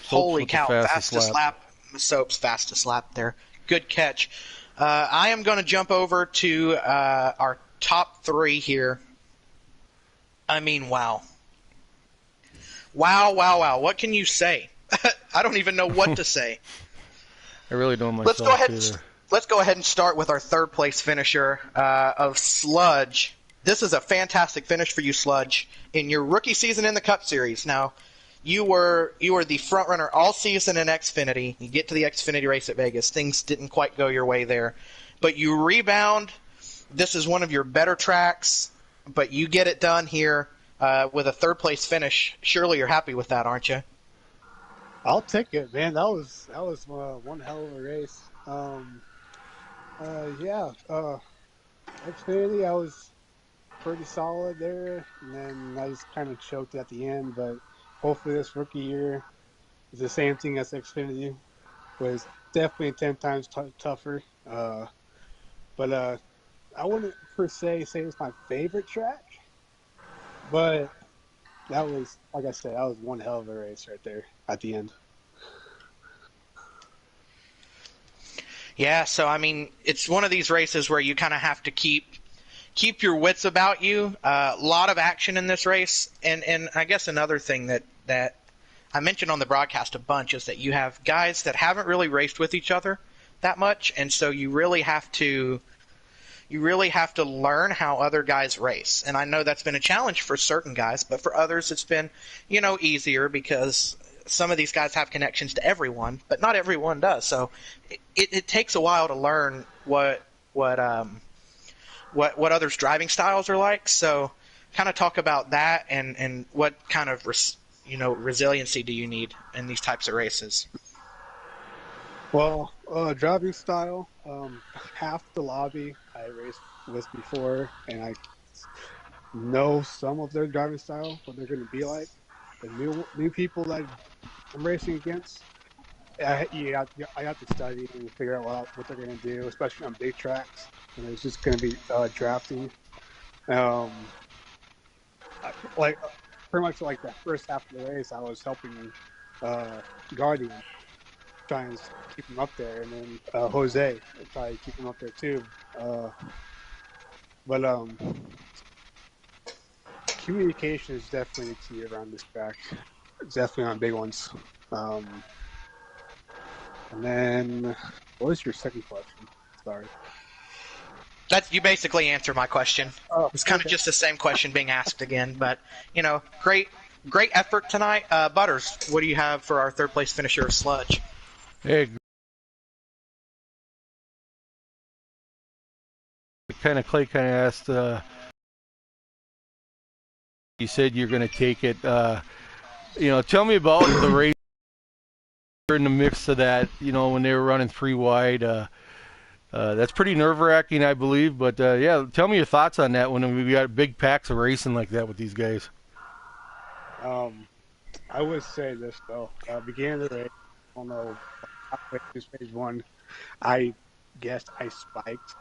Holy cow, fastest lap. Soap's fastest lap there. Good catch. I am going to jump over to our top 3 here. I mean, wow. Wow. What can you say? I don't even know what to say. I really don't myself Let's go ahead and start with our third place finisher of Sludge. This is a fantastic finish for you, Sludge, in your rookie season in the Cup Series. Now, you were the front runner all season in Xfinity. You get to the Xfinity race at Vegas. Things didn't quite go your way there. But you rebound. This is one of your better tracks, but you get it done here with a third-place finish. Surely you're happy with that, aren't you? I'll take it, man. That was one hell of a race. Xfinity, I was pretty solid there, and then I just kind of choked at the end, but hopefully this rookie year is the same thing as Xfinity. Was definitely 10 times tougher. But I wouldn't per se say it's my favorite track, but that was, like I said, that was one hell of a race right there at the end. Yeah, so I mean, it's one of these races where you kind of have to keep your wits about you. A lot of action in this race, and I guess another thing that I mentioned on the broadcast a bunch is that you have guys that haven't really raced with each other that much, and so you really have to learn how other guys race. And I know that's been a challenge for certain guys, but for others it's been, easier because some of these guys have connections to everyone, but not everyone does. So it takes a while to learn what others' driving styles are like. So kind of talk about that and what kind of resiliency do you need in these types of races? Well, driving style, half the lobby I raced with before, and I know some of their driving style, what they're going to be like. The new people that I'm racing against, I have to study and figure out what they're going to do, especially on big tracks. And it's just going to be drafting. Pretty much like the first half of the race, I was helping Guardian try and keep him up there, and then Jose try to keep him up there too. But communication is definitely the key around this track. It's definitely on big ones. Um, and then, what was your second question? Sorry. That you basically answered my question. Oh, It's kind of okay. just the same question being asked again, but great effort tonight. Butters, what do you have for our third place finisher of Sludge? Hey, Clay kind of asked. You said you're going to take it. Tell me about the race in the mix of that. When they were running three wide. That's pretty nerve-wracking, I believe. But yeah, tell me your thoughts on that when we got big packs of racing like that with these guys. I would say this though. Beginning of the race, I don't know, halfway through stage one, I guess I spiked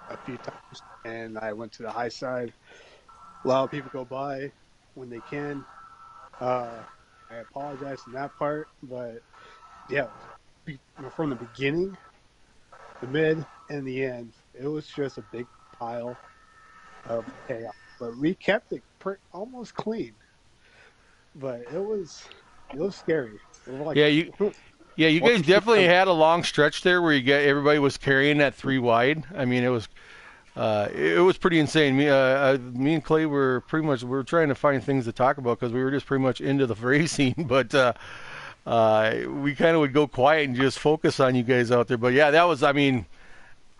a few times and I went to the high side. A lot of people go by when they can. Uh, I apologize in that part, but yeah, from the beginning, the mid, and the end, it was just a big pile of chaos. But we kept it almost clean. But it was scary. It was like Yeah, you one guys team definitely of had a long stretch there where everybody was carrying that three wide. I mean, it was pretty insane. Me and Clay we were trying to find things to talk about because we were just pretty much into the racing, but we kind of would go quiet and just focus on you guys out there. But yeah, that was. I mean,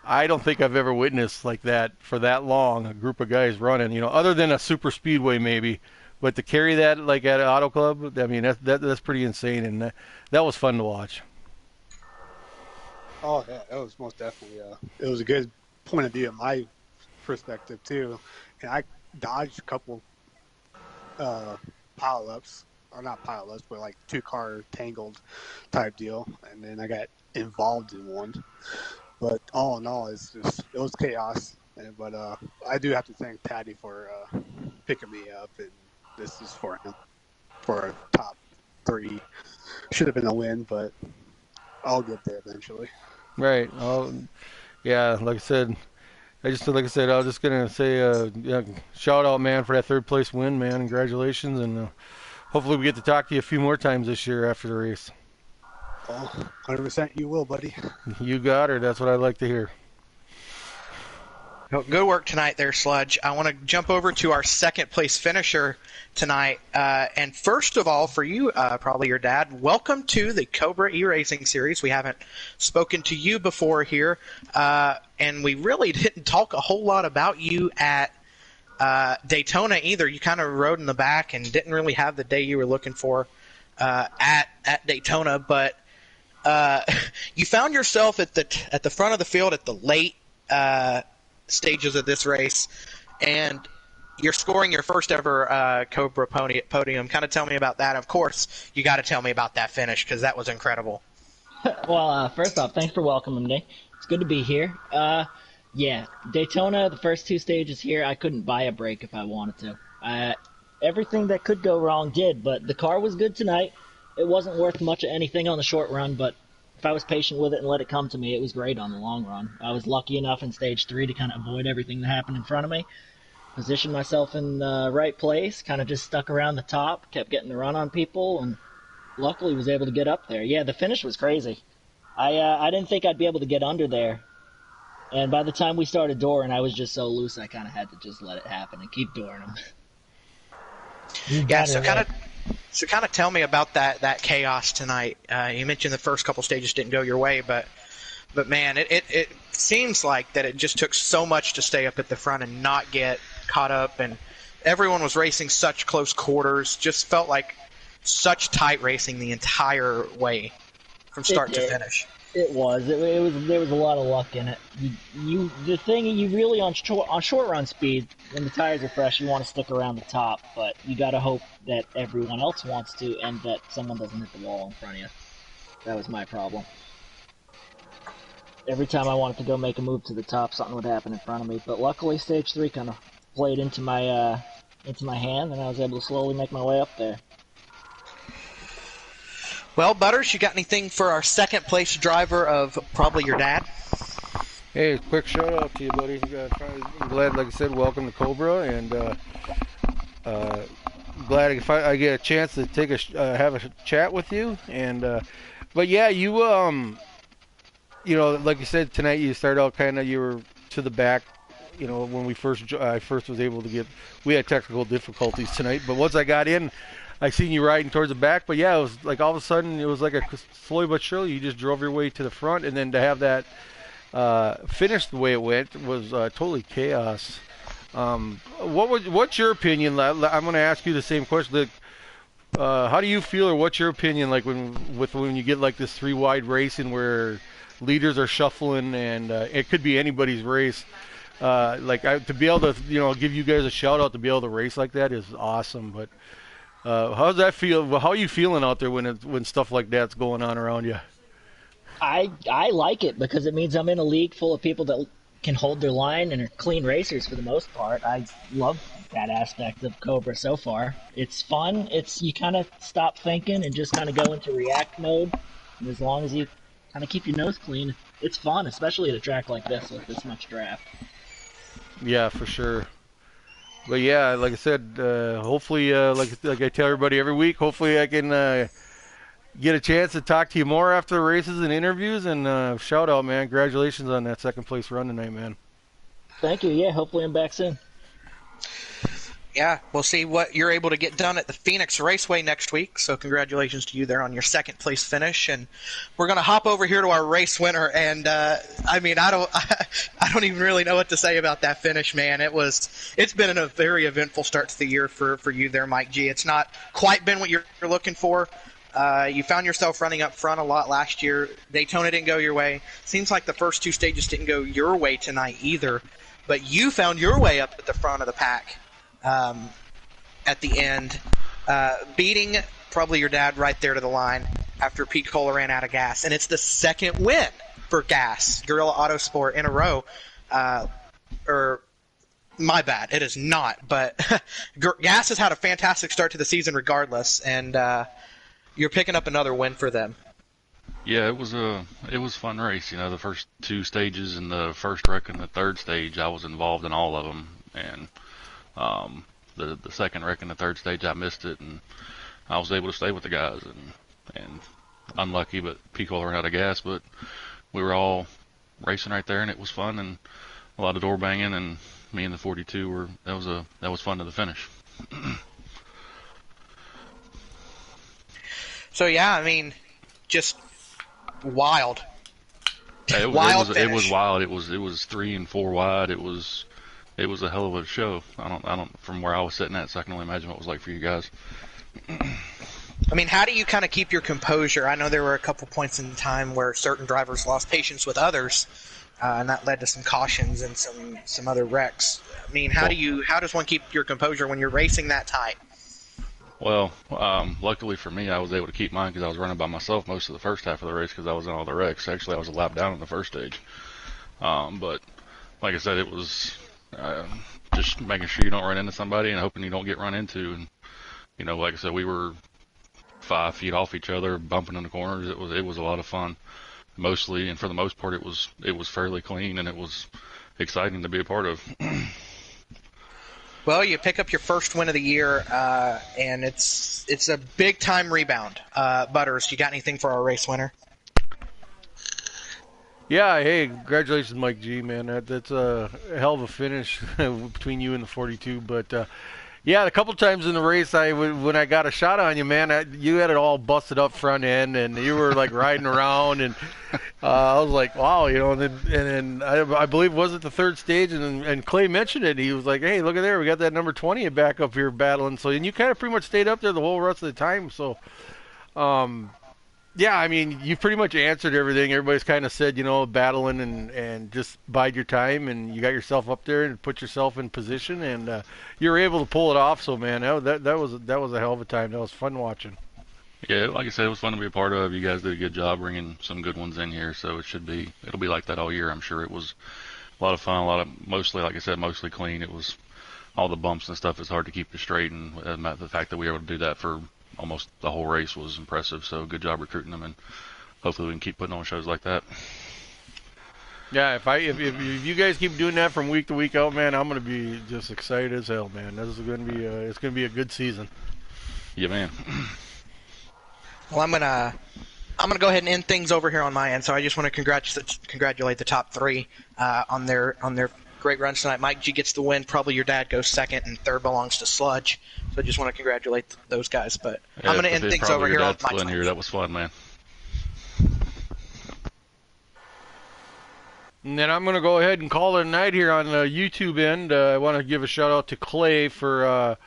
I don't think I've ever witnessed like that for that long, a group of guys running, other than a super speedway maybe. But to carry that like at an auto club, I mean that's pretty insane, and that was fun to watch. oh yeah, that was most definitely it was a good point of view in my perspective too. And I dodged a couple uh pile ups, or not pile ups, but like 2 car tangled type deal, and then I got involved in one. But all in all, it was chaos. But I do have to thank Patty for picking me up, and this is for him for a top 3. Should have been a win, but I'll get there eventually. Right. Yeah. Like I said, I was just gonna say, yeah, shout out, man, for that third place win, man. Congratulations, and hopefully we get to talk to you a few more times this year after the race. Oh, 100% you will, buddy. You got her. That's what I'd like to hear. Good work tonight there, Sludge. I want to jump over to our second place finisher tonight. And first of all, for you, probably your dad, welcome to the Cobra e-racing series. We haven't spoken to you before here, and we really didn't talk a whole lot about you at Daytona either. You kind of rode in the back and didn't really have the day you were looking for at Daytona, but you found yourself at the front of the field at the late stages of this race, and you're scoring your first ever Cobra podium. Kind of tell me about that. Of course, you got to tell me about that finish because that was incredible. Well, first off, thanks for welcoming me. It's good to be here. Yeah, Daytona, the first 2 stages here, I couldn't buy a break if I wanted to. Everything that could go wrong did, but the car was good tonight. It wasn't worth much of anything on the short run, but if I was patient with it and let it come to me, it was great on the long run. I was lucky enough in stage 3 to kind of avoid everything that happened in front of me. Positioned myself in the right place, kind of just stuck around the top, kept getting the run on people, and luckily was able to get up there. Yeah, the finish was crazy. I didn't think I'd be able to get under there, and by the time we started dooring, I was just so loose I kind of had to just let it happen and keep dooring them. Yeah, so kind of tell me about that chaos tonight. You mentioned the first couple stages didn't go your way, but man, it seems like that it just took so much to stay up at the front and not get caught up, and everyone was racing such close quarters. Just felt like such tight racing the entire way from start to finish. It was. It was. There was a lot of luck in it. The thing you really on short run speed, when the tires are fresh, you want to stick around the top, but you got to hope that everyone else wants to, and that someone doesn't hit the wall in front of you. That was my problem. Every time I wanted to go make a move to the top, something would happen in front of me. But luckily, stage 3 kind of played into my hand, and I was able to slowly make my way up there. Well, Butters, you got anything for our second place driver of probably your dad? Hey, quick shout out to you, buddy. I'm glad, like I said, welcome to Cobra, and uh, glad if I get a chance to take have a chat with you. And but yeah, you know, like you said tonight, you started out kind of you were to the back. You know, when I first was able to get, we had technical difficulties tonight, but once I got in, I seen you riding towards the back. But yeah, it was like all of a sudden it was like a slowly but surely you just drove your way to the front, and then to have that finished the way it went was totally chaos. What's your opinion? I'm going to ask you the same question. How do you feel, or what's your opinion like when you get like this three wide racing where leaders are shuffling and it could be anybody's race? To be able to give you guys a shout out to be able to race like that is awesome. But how does that feel? How are you feeling out there when stuff like that's going on around you? I like it because it means I'm in a league full of people that can hold their line and are clean racers for the most part. I love that aspect of Cobra so far. It's fun. It's you kind of stop thinking and just kind of go into react mode. And as long as you kind of keep your nose clean, it's fun, especially at a track like this with this much draft. Yeah, for sure. But yeah, like I said, hopefully, like I tell everybody every week, hopefully I can get a chance to talk to you more after the races and interviews. And shout out, man! Congratulations on that second place run tonight, man. Thank you. Yeah, hopefully I'm back soon. Yeah, we'll see what you're able to get done at the Phoenix Raceway next week. So congratulations to you there on your second place finish. And we're going to hop over here to our race winner. And I mean, I don't even really know what to say about that finish, man. It's been a very eventful start to the year for you there, Mike G. It's not quite been what you're looking for. You found yourself running up front a lot last year. Daytona didn't go your way. Seems like the first two stages didn't go your way tonight either. But you found your way up at the front of the pack at the end, beating probably your dad right there to the line after Pete Kohler ran out of gas. And it's the second win for Gas, Gorilla Autosport, in a row. My bad, it is not. But Gas has had a fantastic start to the season regardless, and you're picking up another win for them. Yeah, it was a fun race. You know, the first two stages and the first wreck and the third stage, I was involved in all of them, and the second wreck and the third stage, I missed it, and I was able to stay with the guys, and unlucky, but Pico ran out of gas, but we were all racing right there, and it was fun, and a lot of door banging, and me and the 42 that was fun to the finish. So yeah, I mean, just wild. It was wild. It was 3 and 4 wide. It was a hell of a show. I don't from where I was sitting at, so I can only imagine what it was like for you guys. I mean, how do you kind of keep your composure? I know there were a couple points in time where certain drivers lost patience with others, and that led to some cautions and some other wrecks. I mean, how does one keep your composure when you're racing that tight? Well, luckily for me, I was able to keep mine because I was running by myself most of the first half of the race because I was in all the wrecks. Actually, I was a lap down in the first stage. But like I said, it was just making sure you don't run into somebody and hoping you don't get run into. And you know, like I said, we were 5 feet off each other, bumping in the corners. It was a lot of fun. Mostly, and for the most part, it was fairly clean, and it was exciting to be a part of. Well, you pick up your first win of the year, and it's a big time rebound. Butters, you got anything for our race winner? Yeah, hey, congratulations, Mike G, man. That's a hell of a finish between you and the 42. But yeah, a couple times in the race, when I got a shot on you, man, you had it all busted up front end, and you were like riding around, and I was like, wow, you know. And then I believe was it the third stage, and Clay mentioned it. He was like, hey, look at there, we got that number 20 back up here battling. So and you kind of pretty much stayed up there the whole rest of the time. So, yeah, I mean, you pretty much answered everything. Everybody's kind of said, you know, battling and just bide your time, and you got yourself up there and put yourself in position, and you were able to pull it off. So, man, that was a hell of a time. That was fun watching. Yeah, like I said, it was fun to be a part of. You guys did a good job bringing some good ones in here, so it'll be like that all year. I'm sure it was a lot of fun, mostly, like I said, mostly clean. It was all the bumps and stuff is hard to keep it straight, and the fact that we were able to do that for almost the whole race was impressive. So good job recruiting them, and hopefully we can keep putting on shows like that. Yeah, if you guys keep doing that from week to week out, man, I'm gonna be just excited as hell, man. This is gonna be it's gonna be a good season. Yeah, man. Well, I'm gonna go ahead and end things over here on my end. So I just want to congratulate the top three on their great runs tonight. Mike G gets the win. Probably your dad goes second, and third belongs to Sludge. So I just want to congratulate those guys. But Yeah, I'm gonna end things over here on my in here. That was fun, man. And then I'm going to go ahead and call it a night here on the YouTube end. I want to give a shout out to Clay for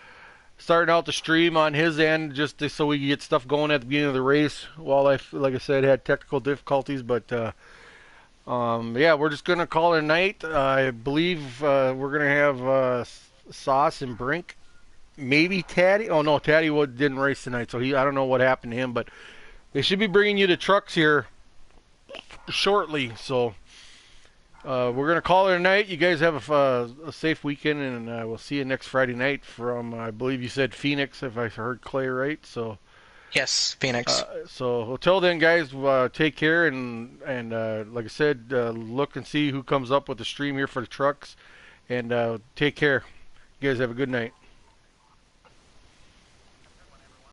starting out the stream on his end, just so we can get stuff going at the beginning of the race. While like I said, had technical difficulties, but yeah, we're just going to call it a night. I believe we're going to have Sauce and Brink, maybe Taddy. Oh no, Taddy didn't race tonight, so I don't know what happened to him, but they should be bringing you the trucks here shortly. So. We're going to call it a night. You guys have a safe weekend, and we'll see you next Friday night from, I believe you said Phoenix, if I heard Clay right. So Yes, Phoenix. so until then, guys, take care, and like I said, look and see who comes up with the stream here for the trucks, and take care. You guys have a good night.